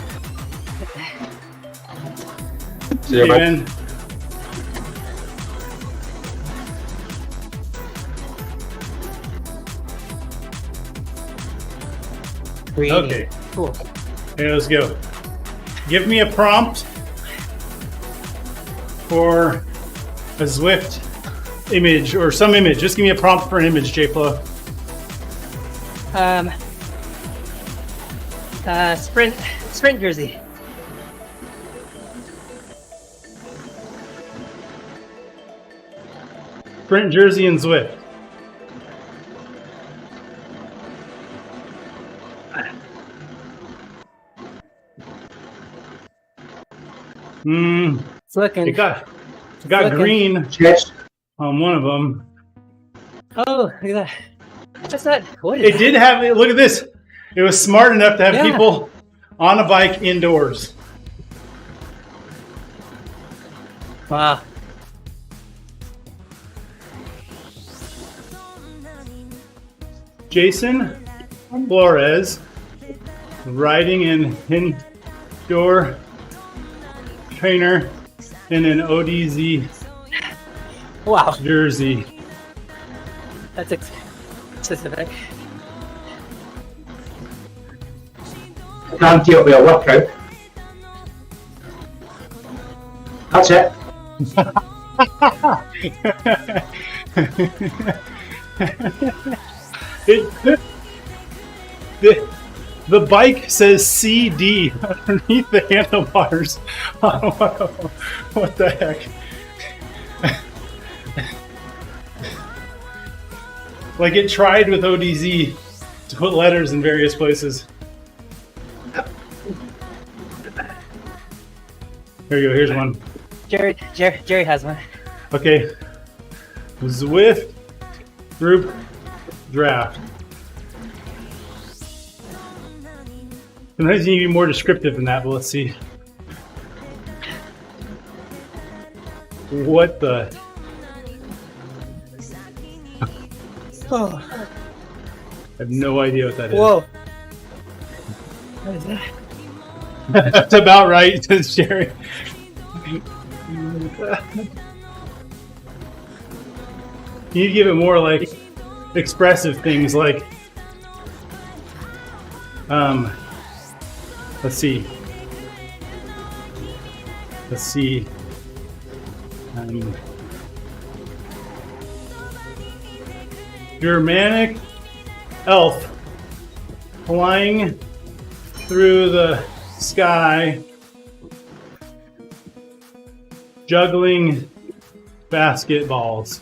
See you, Hey, man. Ben. Okay. Cool. Okay, let's go. Give me a prompt for a Zwift image or some image. Just give me a prompt for an image, JFlo. Sprint jersey. Sprint jersey and Zwift. It's looking. It got looking. green Yes. on one of them. Oh, look at that. That's not. What is It did have. Look at this. It was smart enough to have Yeah. people on a bike indoors. Wow. Jason Flores riding an indoor trainer in an ODZ Wow. jersey. That's specific. I guarantee it'll be a workout. That's it. The bike says CD underneath the handlebars. What the heck? Like it tried with ODZ to put letters in various places. Here you go, here's one. Jerry has one. Okay. Zwift group draft. Sometimes you need to be more descriptive than that, but let's see. What the? Oh. I have no idea what that is. Whoa. What is that? That's about right, says Jerry. You need to give it more like expressive things like Let's see. Germanic elf flying through the sky, juggling basketballs.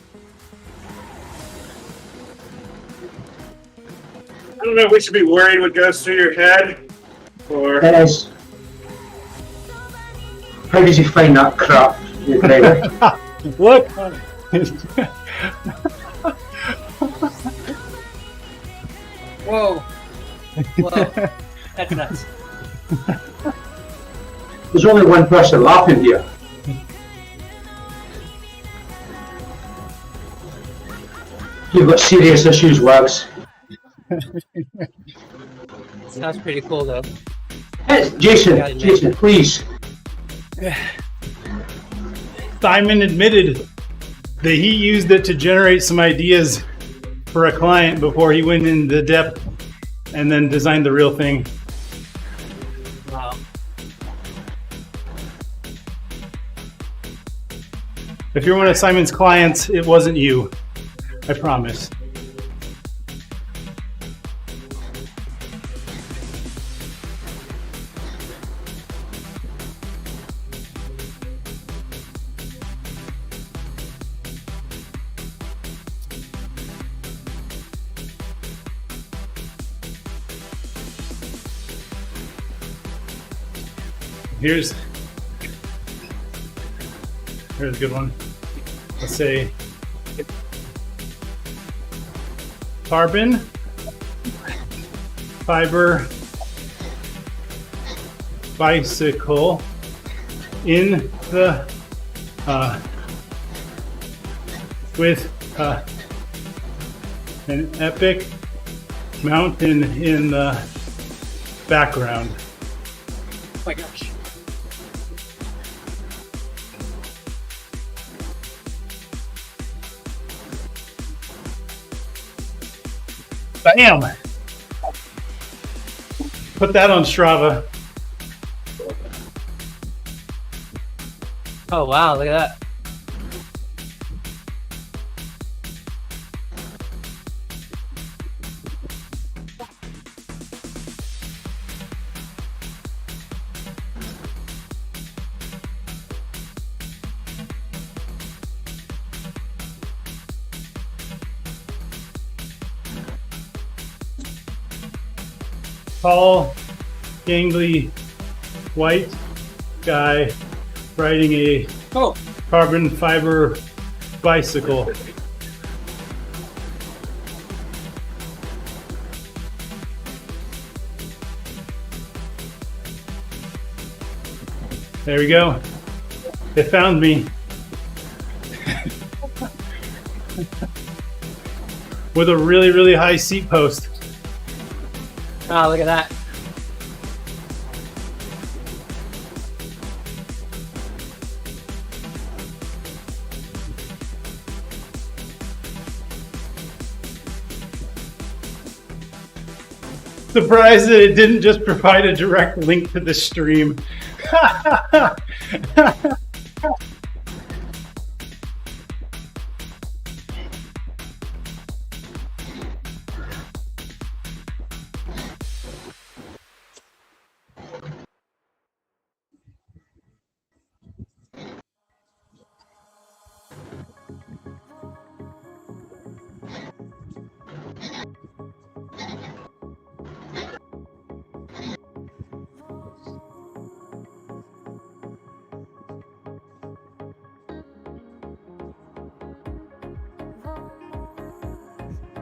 I don't know if we should be worried what goes through your head, or It is. How did you find that crap, you driver? Look! Whoa. Whoa. That's nuts. There's only one person laughing here. You've got serious issues, Wags. Sounds pretty cool though. Hey, Jason, please. Simon admitted that he used it to generate some ideas for a client before he went into depth and then designed the real thing. Wow. If you're one of Simon's clients, it wasn't you. I promise. Here's a good one. Let's say carbon fiber bicycle in the with an epic mountain in the background. Oh my gosh. Bam! Put that on Strava. Oh wow, look at that. Tall, gangly, white guy riding a Oh, carbon fiber bicycle. There we go. They found me. With a really, really high seat post. wow, look at that. Surprised that it didn't just provide a direct link to the stream.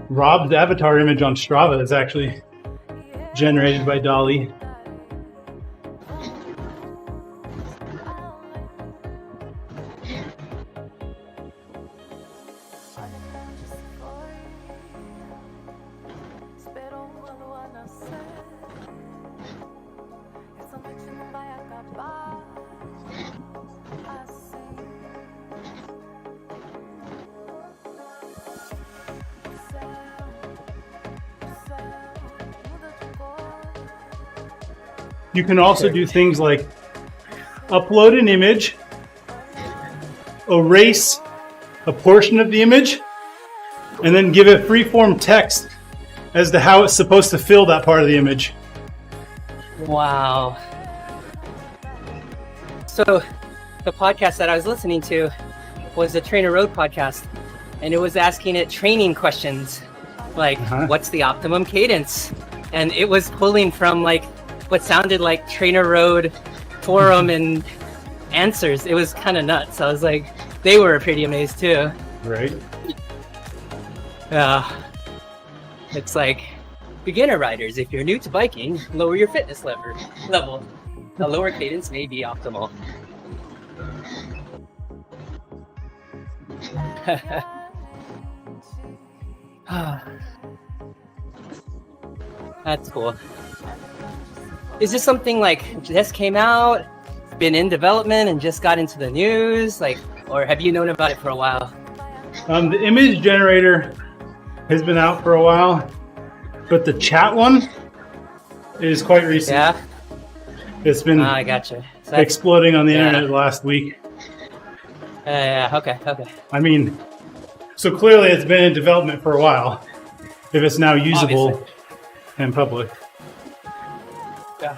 Rob's avatar image on Strava is actually generated by Dolly. You can also do things like upload an image, erase a portion of the image, and then give it free-form text as to how it's supposed to fill that part of the image. Wow. So the podcast that I was listening to was the Trainer Road podcast, and it was asking it training questions like, what's the optimum cadence? And it was pulling from like what sounded like Trainer Road forum and answers. It was kind of nuts. I was like, they were pretty amazed too. Right. It's like beginner riders. If you're new to biking, lower your fitness level. A lower cadence may be optimal. That's cool. Is this something like just came out, been in development, and just got into the news, like, or have you known about it for a while? The image generator has been out for a while, but the chat one is quite recent. Yeah. It's been I gotcha. So exploding on the internet last week. yeah. Okay. I mean, so clearly it's been in development for a while. If it's now usable Obviously. and public. Yeah.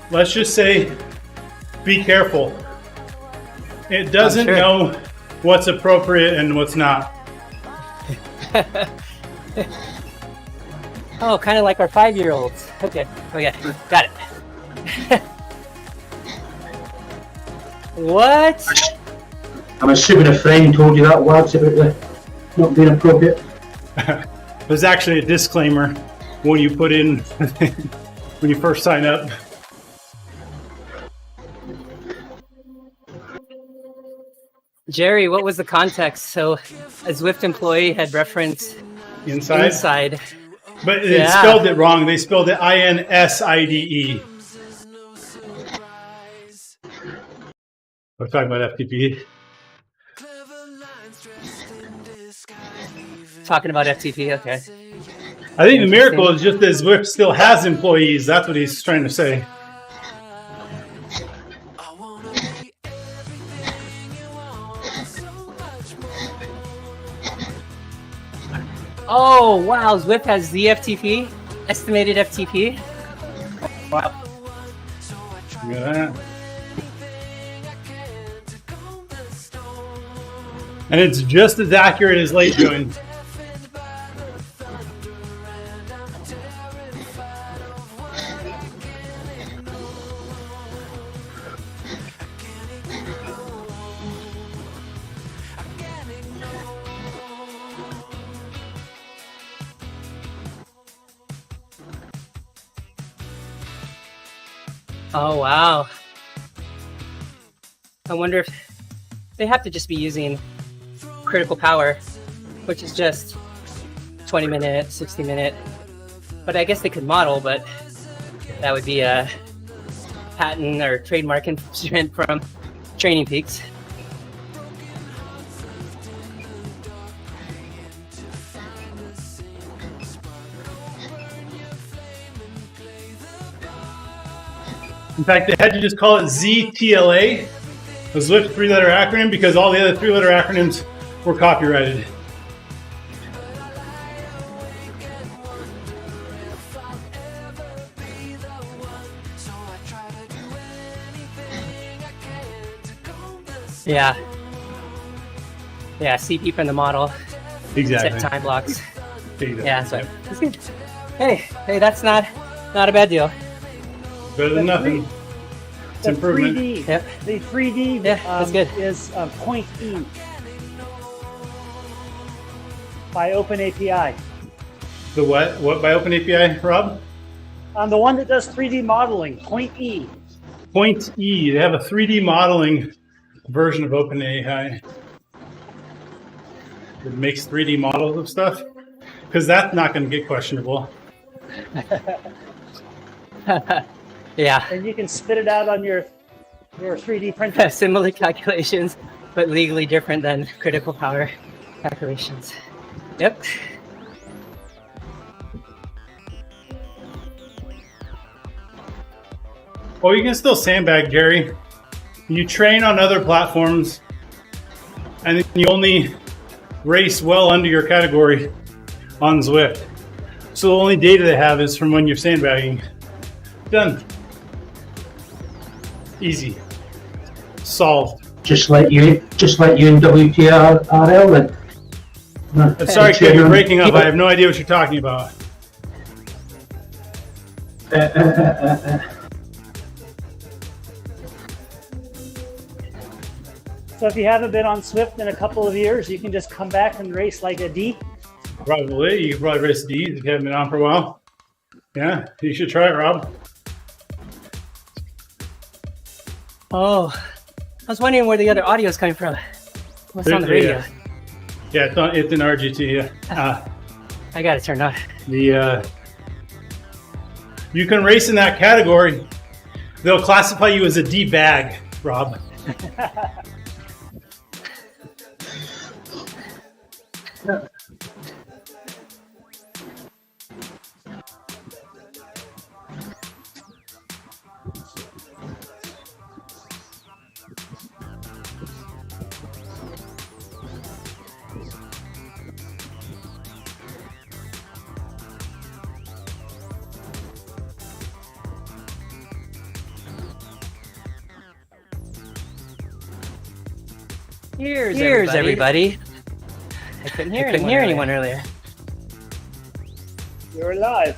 Let's just say, be careful. It doesn't sure. know what's appropriate and what's not. Oh, kind of like our 5-year-olds. Okay, got it. What? I'm assuming a friend told you that, Wags, about the not being appropriate. There's actually a disclaimer when you put in, when you first sign up. Jerry, what was the context? So a Zwift employee had referenced inside. But they spelled it wrong. They spelled it INSIDE. We're talking about FTP. Talking about FTP, okay. I think the miracle is just that Zwift still has employees. That's what he's trying to say. Oh, wow. Zwift has ZFTP, estimated FTP. Wow. Look at that. And it's just as accurate as late join. Oh, wow. I wonder if they have to just be using critical power, which is just 20-minute, 60-minute. But I guess they could model, but that would be a patent or trademark infringement from Training Peaks. In fact, they had to just call it ZTLA, the Zwift 3-letter acronym, because all the other 3-letter acronyms were copyrighted. Yeah. Yeah, CP from the model. Exactly. Set time blocks. Exactly. Yeah, so that's good. Hey, that's not a bad deal. Better than nothing. It's The improvement. 3D, Yep. the 3D that's good. is point E by OpenAPI. The what? What by OpenAPI, Rob? The one that does 3D modeling, point E. Point E. They have a 3D modeling version of OpenAI. It makes 3D models of stuff. Because that's not going to get questionable. Yeah. And you can spit it out on your 3D printer. Similar calculations, but legally different than critical power calculations. Yep. Oh, you can still sandbag, Jerry. You train on other platforms, and you only race well under your category on Zwift. So the only data they have is from when you're sandbagging. Done. Easy. Solved. Just like you in WTRL then. I'm sorry, kid, you're breaking up. I have no idea what you're talking about. So if you haven't been on Swift in a couple of years, you can just come back and race like a D. Probably. You could probably race D's if you haven't been on for a while. Yeah, you should try it, Rob. Oh, I was wondering where the other audio is coming from. What's on the radio? Yeah, it's in RGT. Yeah. I got it turned on. You can race in that category. They'll classify you as a D bag, Rob. Cheers, everybody. I couldn't hear anyone earlier. You're live.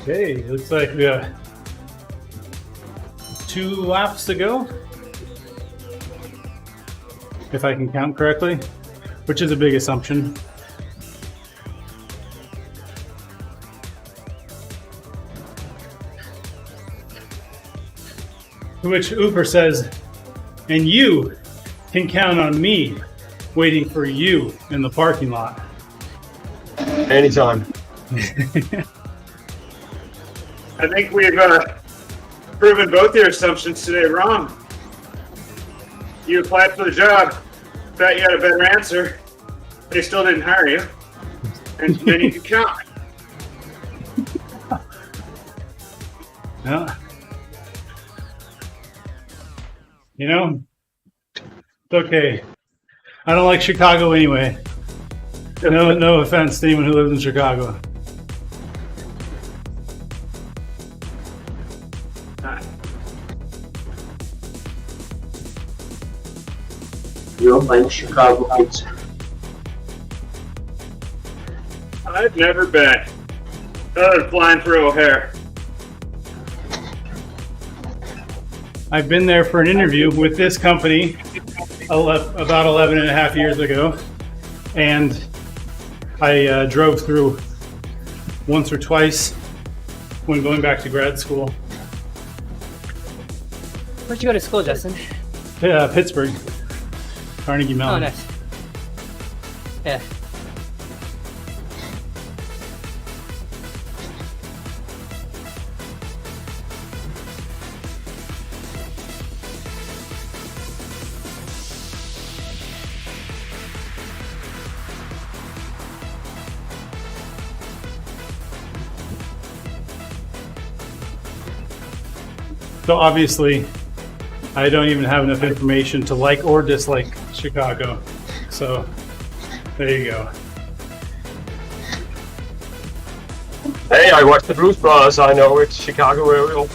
Okay, looks like we got 2 laps to go. If I can count correctly, which is a big assumption. To which Uber says, and you can count on me waiting for you in the parking lot. Anytime. I think we've proven both your assumptions today wrong. You applied for the job, thought you had a better answer, they still didn't hire you, and then you can count. Yeah. You know, it's okay. I don't like Chicago anyway. No offense to anyone who lives in Chicago. You don't like Chicago Heights. I've never been. Other than flying for O'Hare. I've been there for an interview with this company about 11 and a half years ago, and I drove through once or twice when going back to grad school. Where'd you go to school, Justin? Pittsburgh, Carnegie Oh, Mellon. nice. Yeah. So obviously, I don't even have enough information to like or dislike Chicago. So there you go. Hey, I watched the Blues Brothers. I know it's Chicago area.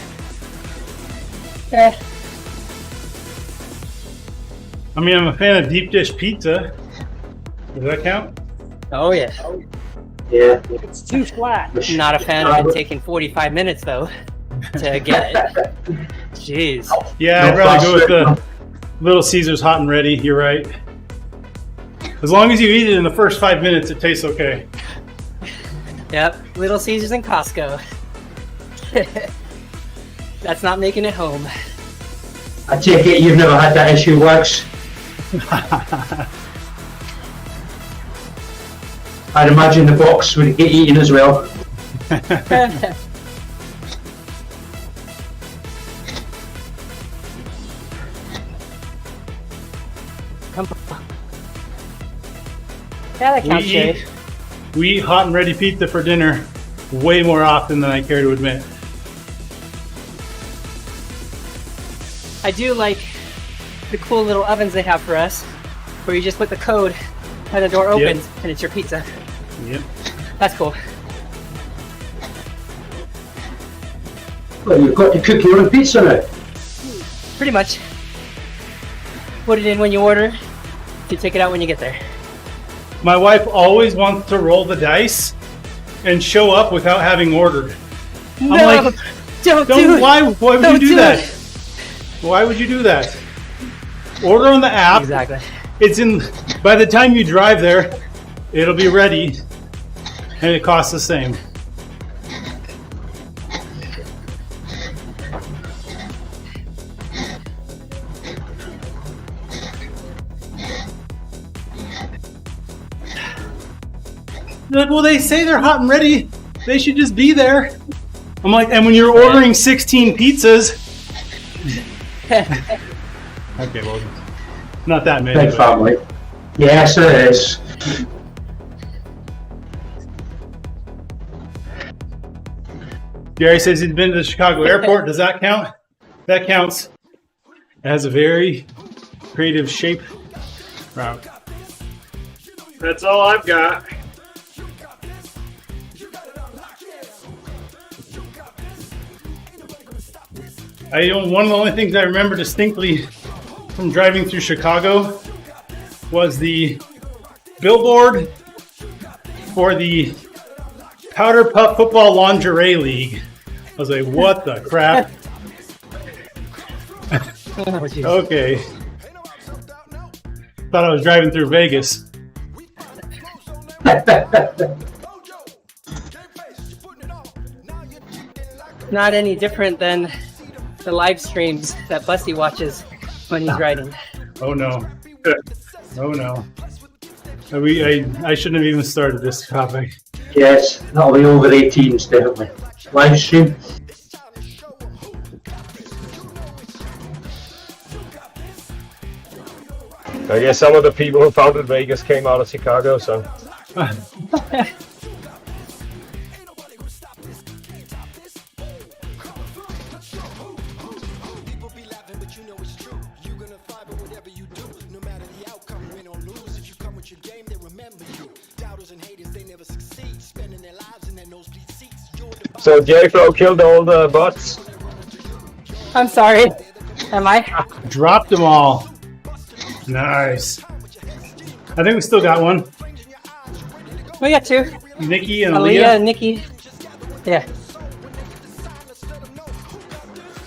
I mean, I'm a fan of deep dish pizza. Does that count? Oh, yeah. Yeah. It's too flat. Not a fan of it taking 45 minutes, though, to get it. Jeez. Yeah, I'd rather go with the Little Caesars hot and ready. You're right. As long as you eat it in the first 5 minutes, it tastes okay. Yep, Little Caesars and Costco. That's not making it home. I take it you've never had that issue, Wax. I'd imagine the box would get eaten as well. Come on. Yeah, that counts, Shay. We eat hot and ready pizza for dinner way more often than I care to admit. I do like the cool little ovens they have for us, where you just put the code and the door opens and it's your pizza. Yep. That's cool. Well, you've got to cook your own pizza now. Pretty much. Put it in when you order. You take it out when you get there. My wife always wants to roll the dice and show up without having ordered. No, I'm like, don't do it. Why would Don't you do do that? it. Why would you do that? Order on the app. Exactly. It's in. By the time you drive there, it'll be ready, and it costs the same. They're like, well, they say they're hot and ready. They should just be there. I'm like, and when you're ordering 16 pizzas. Okay, well, not that many. Big family. Yes, it is. Gary says he's been to the Chicago airport. Does that count? That counts. It has a very creative shape route. That's all I've got. One of the only things I remember distinctly from driving through Chicago was the billboard for the Powder Puff Football Lingerie League. I was like, what the crap? Okay. Thought I was driving through Vegas. Not any different than the live streams that Busty watches when he's riding. Oh no. Oh no. I shouldn't have even started this topic. Yes, that'll be over 18s, definitely. Live stream. I guess some of the people who founded Vegas came out of Chicago, so. So J-Flow killed all the bots. I'm sorry. Am I? Dropped them all. Nice. I think we still got one. We got two. Nikki and Aaliyah Aaliyah. and Nikki. Yeah.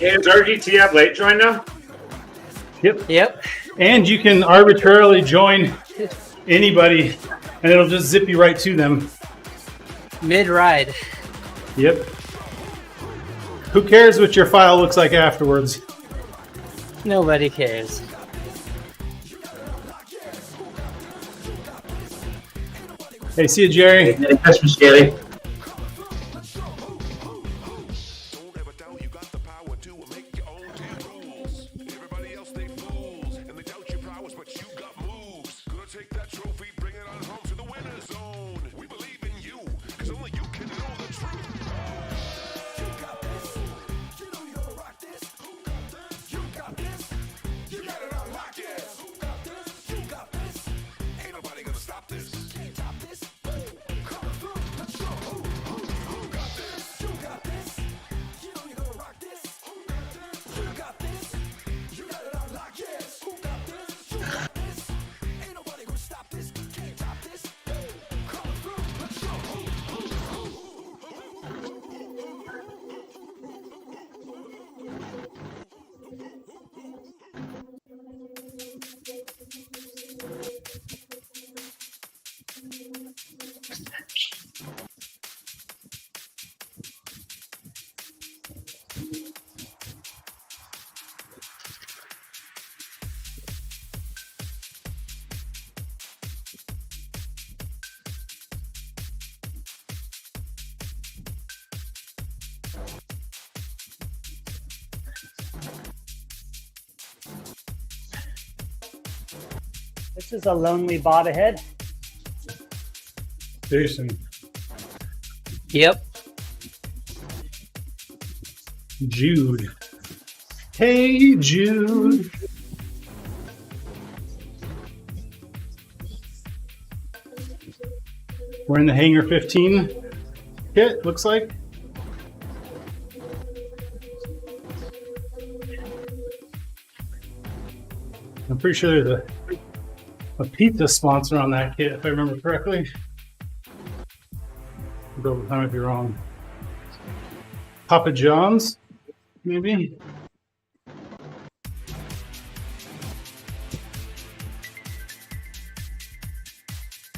Hey, does RGT have late join now? Yep. And you can arbitrarily join anybody, and it'll just zip you right to them. Mid-ride. Yep. Who cares what your file looks like afterwards? Nobody cares. Hey, see you, Jerry. Merry Christmas, Gary. This is a lonely bot ahead. Jason. Yep. Jude. Hey, Jude. We're in the Hangar 15 kit, looks like. I'm pretty sure there's a pizza sponsor on that kit, if I remember correctly. Though I might be wrong. Papa John's, maybe?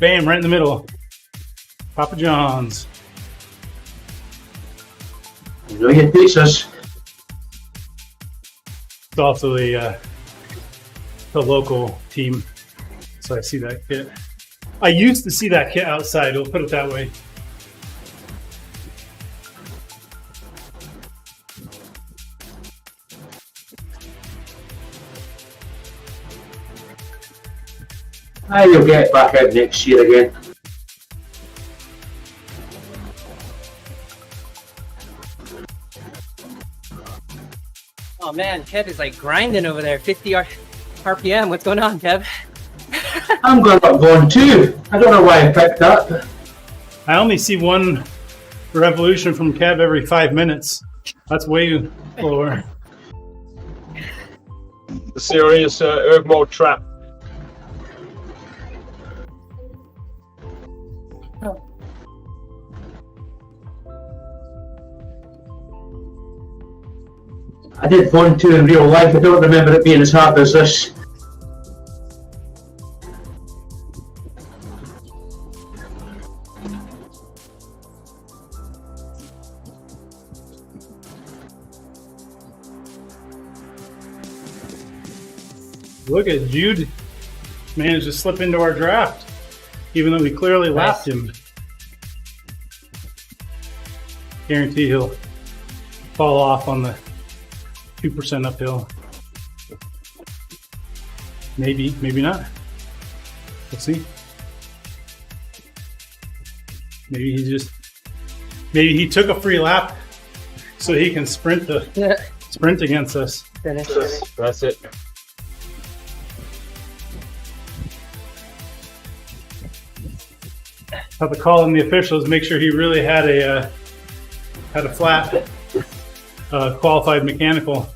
Bam, right in the middle. Papa John's. Enjoy your pizzas. It's also the local team, so I see that kit. I used to see that kit outside, we'll put it that way. You'll get back out next year again. Oh man, Kev is like grinding over there. 50 RPM. What's going on, Kev? I'm going up going too. I don't know why I picked that. I only see one revolution from Kev every 5 minutes. That's way lower. The serious Erg mode trap. I did 1-2 in real life. I don't remember it being as hard as this. Look at Jude. Managed to slip into our draft, even though we clearly lapped him. Guarantee he'll fall off on the 2% uphill. Maybe, maybe not. We'll see. Maybe he took a free lap so he can sprint against us. Finish. That's it. Have to call in the officials, make sure he really had a flat qualified mechanical.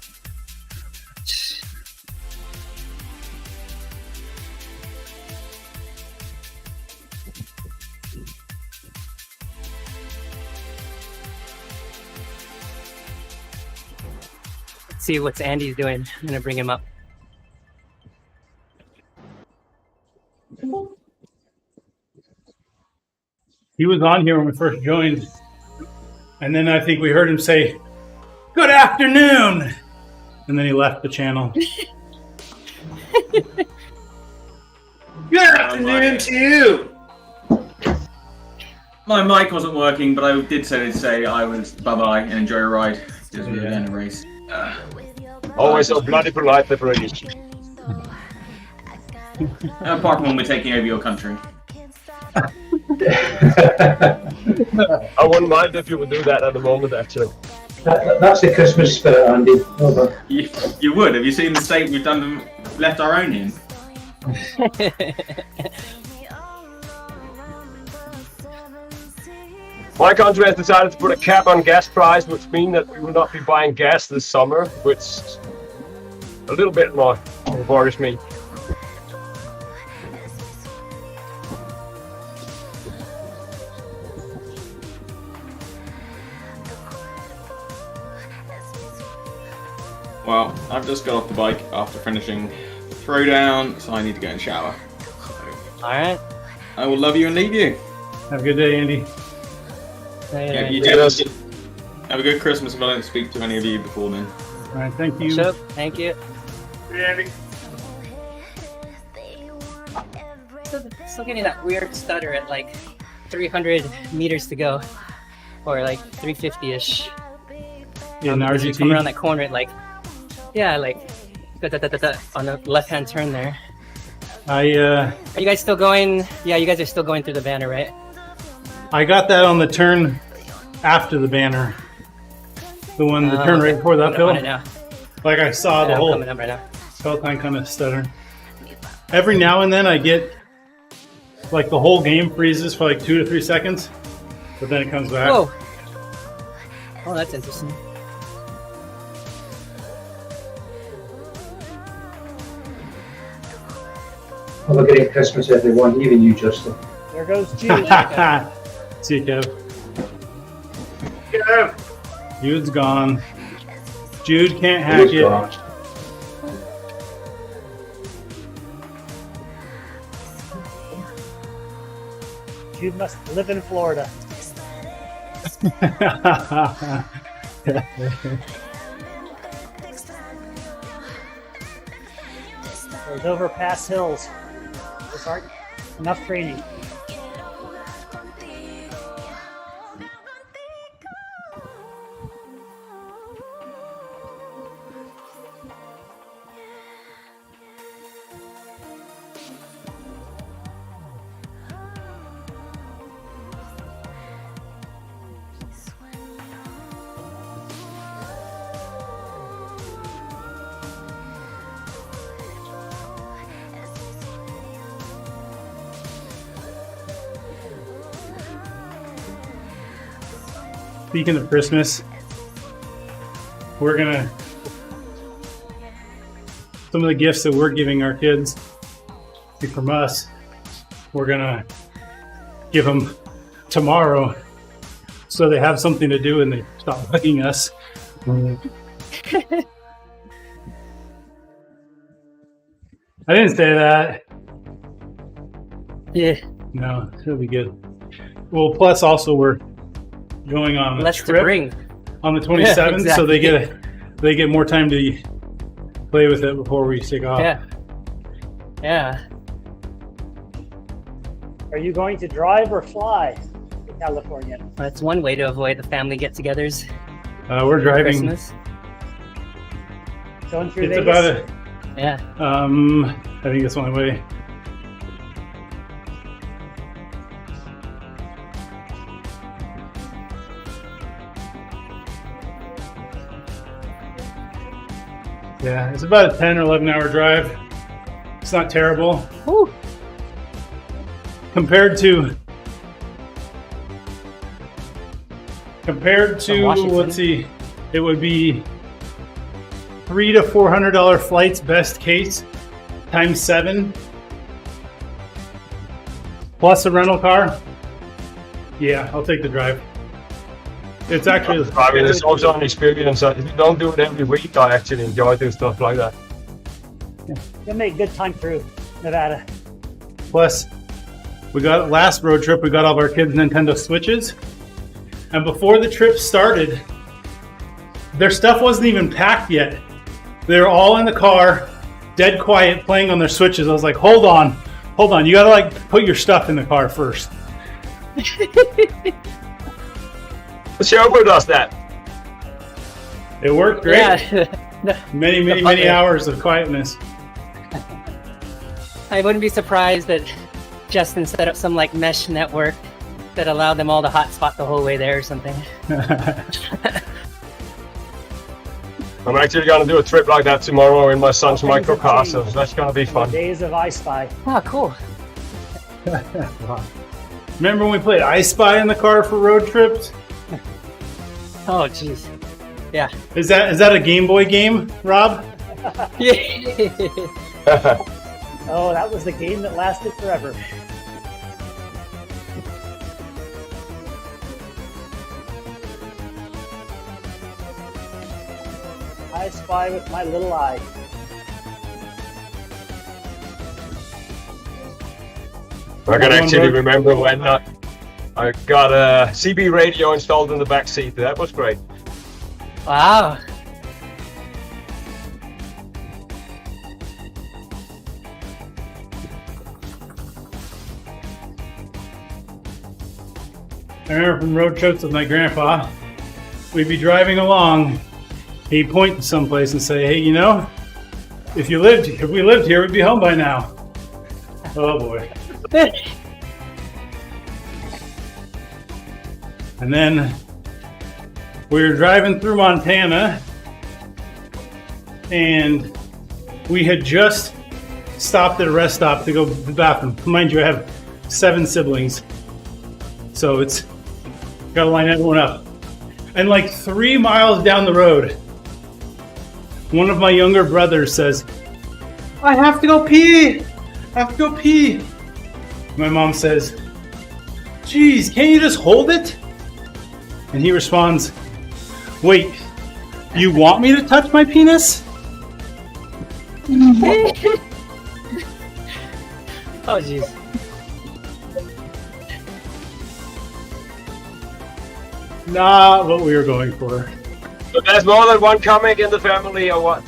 Let's see what Andy's doing. I'm gonna bring him up. He was on here when we first joined, and then I think we heard him say, "Good afternoon," and then he left the channel. Good afternoon to you. My mic wasn't working, but I did say I was bye-bye and enjoy a ride. Because we were in a race. Always so bloody polite, the British. Apart from when we're taking over your country. I wouldn't mind if you would do that at the moment, actually. That's the Christmas spirit, Andy. Over. You would. Have you seen the state we've left our own in? My country has decided to put a cap on gas price, which means that we will not be buying gas this summer, which a little bit more worries me. Well, I've just got off the bike after finishing the throwdown, so I need to go and shower. So, Alright. I will love you and leave you. Have a good day, Andy. Yeah, you too. Have a good Christmas if I don't speak to any of you before then. All right, thank you. Sure. Thank you. Hey, Andy. Still getting that weird stutter at like 300 meters to go, or like 350-ish. In RGT. Come around that corner, like, yeah, like on the left-hand turn there. Are you guys still going? Yeah, you guys are still going through the banner, right? I got that on the turn after the banner. The turn right before that hill. Like I saw the whole coming up right now. Peloton kind of stuttering. Every now and then I get like the whole game freezes for like 2 to 3 seconds, but then it comes back. Whoa. Oh, that's interesting. Have a great Christmas, everyone, even you, Justin. There goes Jude. See you, Kev. Yeah. Jude's gone. Jude can't hack Jude's it. gone. Jude must live in Florida. Those overpass hills. Those aren't enough training. Speaking of Christmas, some of the gifts that we're giving our kids from us, we're gonna give them tomorrow so they have something to do and they stop bugging us. I didn't say that. Yeah. No, it'll be good. Well, plus also we're going on a Less to trip bring. on the 27th, Yeah, exactly. so they get more time to play with it before we take off. Yeah. Yeah. Are you going to drive or fly to California? That's one way to avoid the family get-togethers. We're driving. Christmas. Going through It's Vegas? about a. Yeah. I think that's the only way. Yeah, it's about a 10 or 11 hour drive. It's not terrible. Woo. Compared to Washington. let's see, it would be $300 to $400 flights best case times 7 plus a rental car. Yeah, I'll take the drive. It's actually I mean, it's also an experience. If you don't do it every week, I actually enjoy doing stuff like that. You'll make good time through Nevada. plus we got last road trip. We got all of our kids Nintendo Switches, and before the trip started, their stuff wasn't even packed yet. They were all in the car, dead quiet, playing on their Switches. I was like, hold on, you gotta like put your stuff in the car first. The chauffeur does that. It worked great. Yeah. Many hours of quietness. I wouldn't be surprised that Justin set up some like mesh network that allowed them all to hotspot the whole way there or something. I'm actually going to do a trip like that tomorrow in my son's microcar, so that's going to be fun. Days of I Spy. Oh, cool. Remember when we played I Spy in the car for road trips? Oh, jeez. Yeah. Is that a Game Boy game, Rob? Yeah. Oh, that was the game that lasted forever. I spy with my little eye. I can actually remember when I got a CB radio installed in the back seat. That was great. Wow. I remember from road trips with my grandpa, we'd be driving along, he'd point to someplace and say, hey, you know, if we lived here, we'd be home by now. Oh boy. And then we were driving through Montana, and we had just stopped at a rest stop to go to the bathroom. Mind you, I have 7 siblings, so it's gotta line everyone up. And like 3 miles down the road, one of my younger brothers says, "I have to go pee. I have to go pee." My mom says, "Geez, can't you just hold it?" And he responds, "Wait, you want me to touch my penis?" Oh, jeez. Not what we were going for. So there's more than one comic in the family, or what?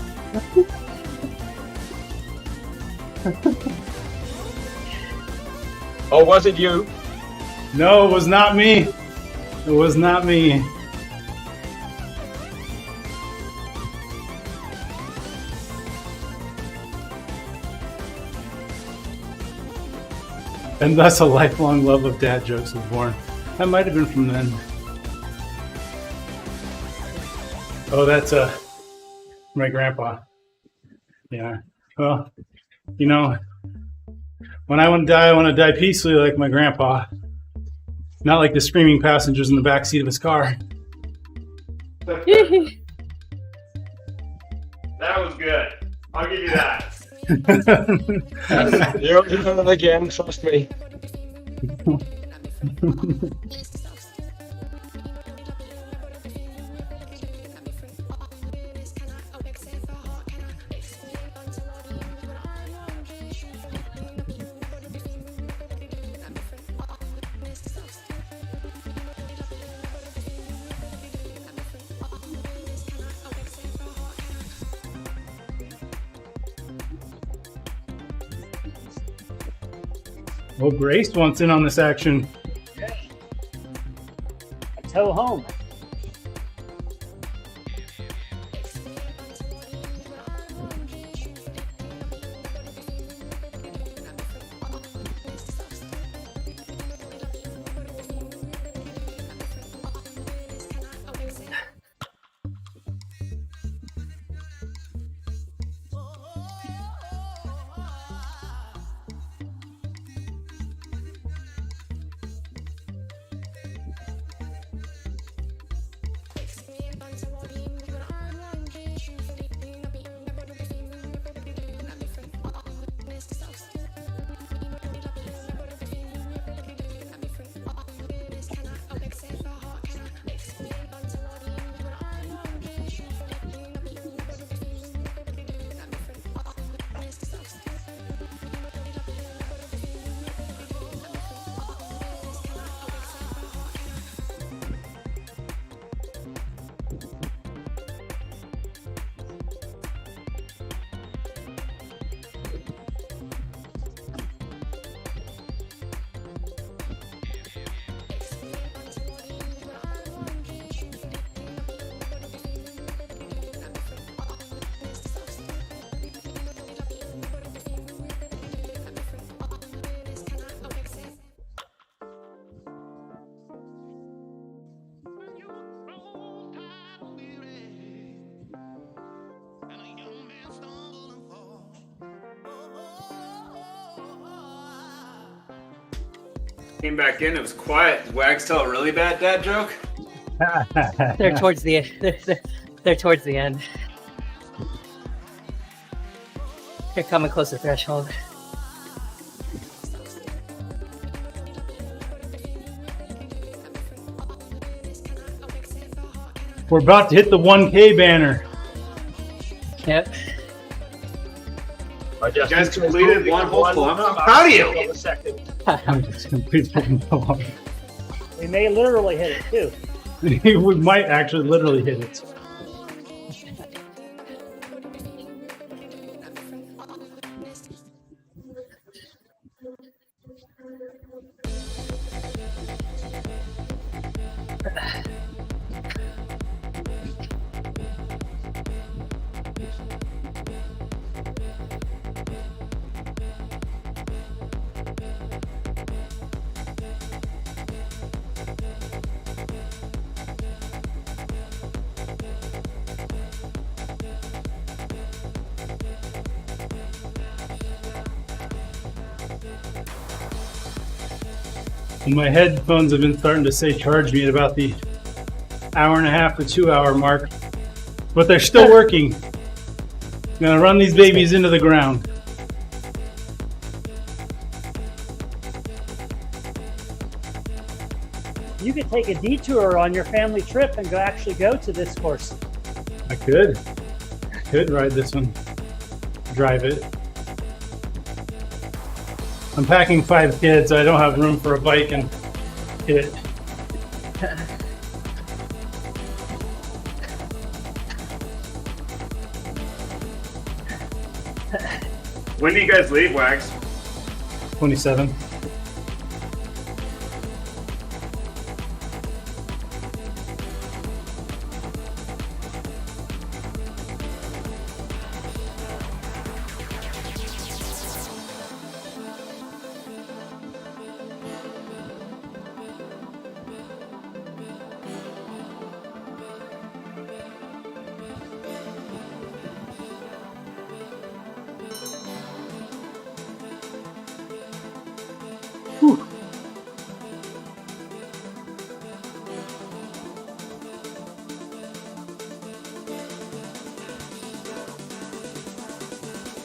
Or was it you? No, it was not me. It was not me. And thus a lifelong love of dad jokes was born. That might have been from then. Oh, that's my grandpa. Yeah. Well, you know, when I want to die peacefully like my grandpa. Not like the screaming passengers in the back seat of his car. That was good. I'll give you that. You're doing it again, trust me. Well, Grace wants in on this action. A tow home. Came back in, it was quiet. Did Wags tell a really bad dad joke? They're towards the they're towards the end. They're coming close to threshold. We're about to hit the 1K banner. Yep. I just You guys completed one whole kilometer? I'm proud of you. I'm just completely wrong. We may literally hit it too. We might actually literally hit it. And my headphones have been starting to say charge me at about the 1.5 to 2 hour mark, but they're still working. I'm gonna run these babies into the ground. You could take a detour on your family trip and actually go to this course. I could ride this one, drive it. I'm packing 5 kids, so I don't have room for a bike and kit. When do you guys leave, Wags? 27.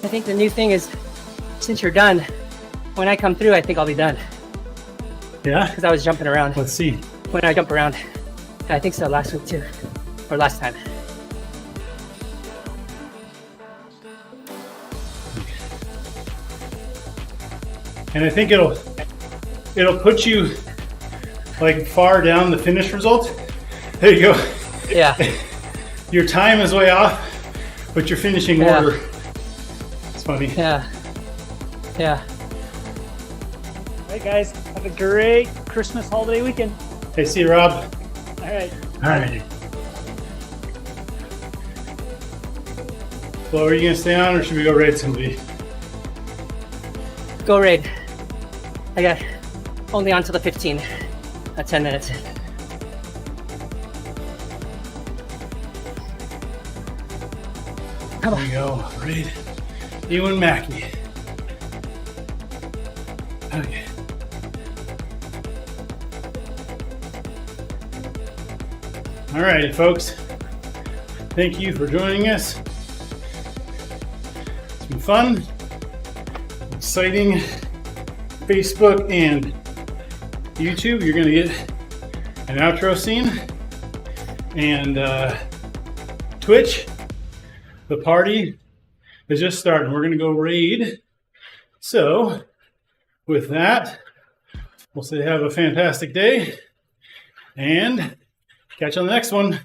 I think the new thing is, since you're done, when I come through, I think I'll be done. Yeah? Because I was jumping around. Let's see. When I jump around. I think so last week too. Or last time. And I think it'll put you like far down the finish result. There you go. Yeah. Your time is way off, but your finishing order. It's funny. Yeah. Yeah. All right, guys, have a great Christmas holiday weekend. Hey, see you, Rob. All right. All right. Well, are you gonna stay on, or should we go raid somebody? Go raid. I got only on till the 15. 10 minutes. Come There on. we go. Raid. You and Mackie. Okay. All righty, folks. Thank you for joining us. It's been fun, exciting. Facebook and YouTube, you're gonna get an outro scene. And Twitch, the party is just starting. We're gonna go raid. So with that, we'll say have a fantastic day and catch you on the next one.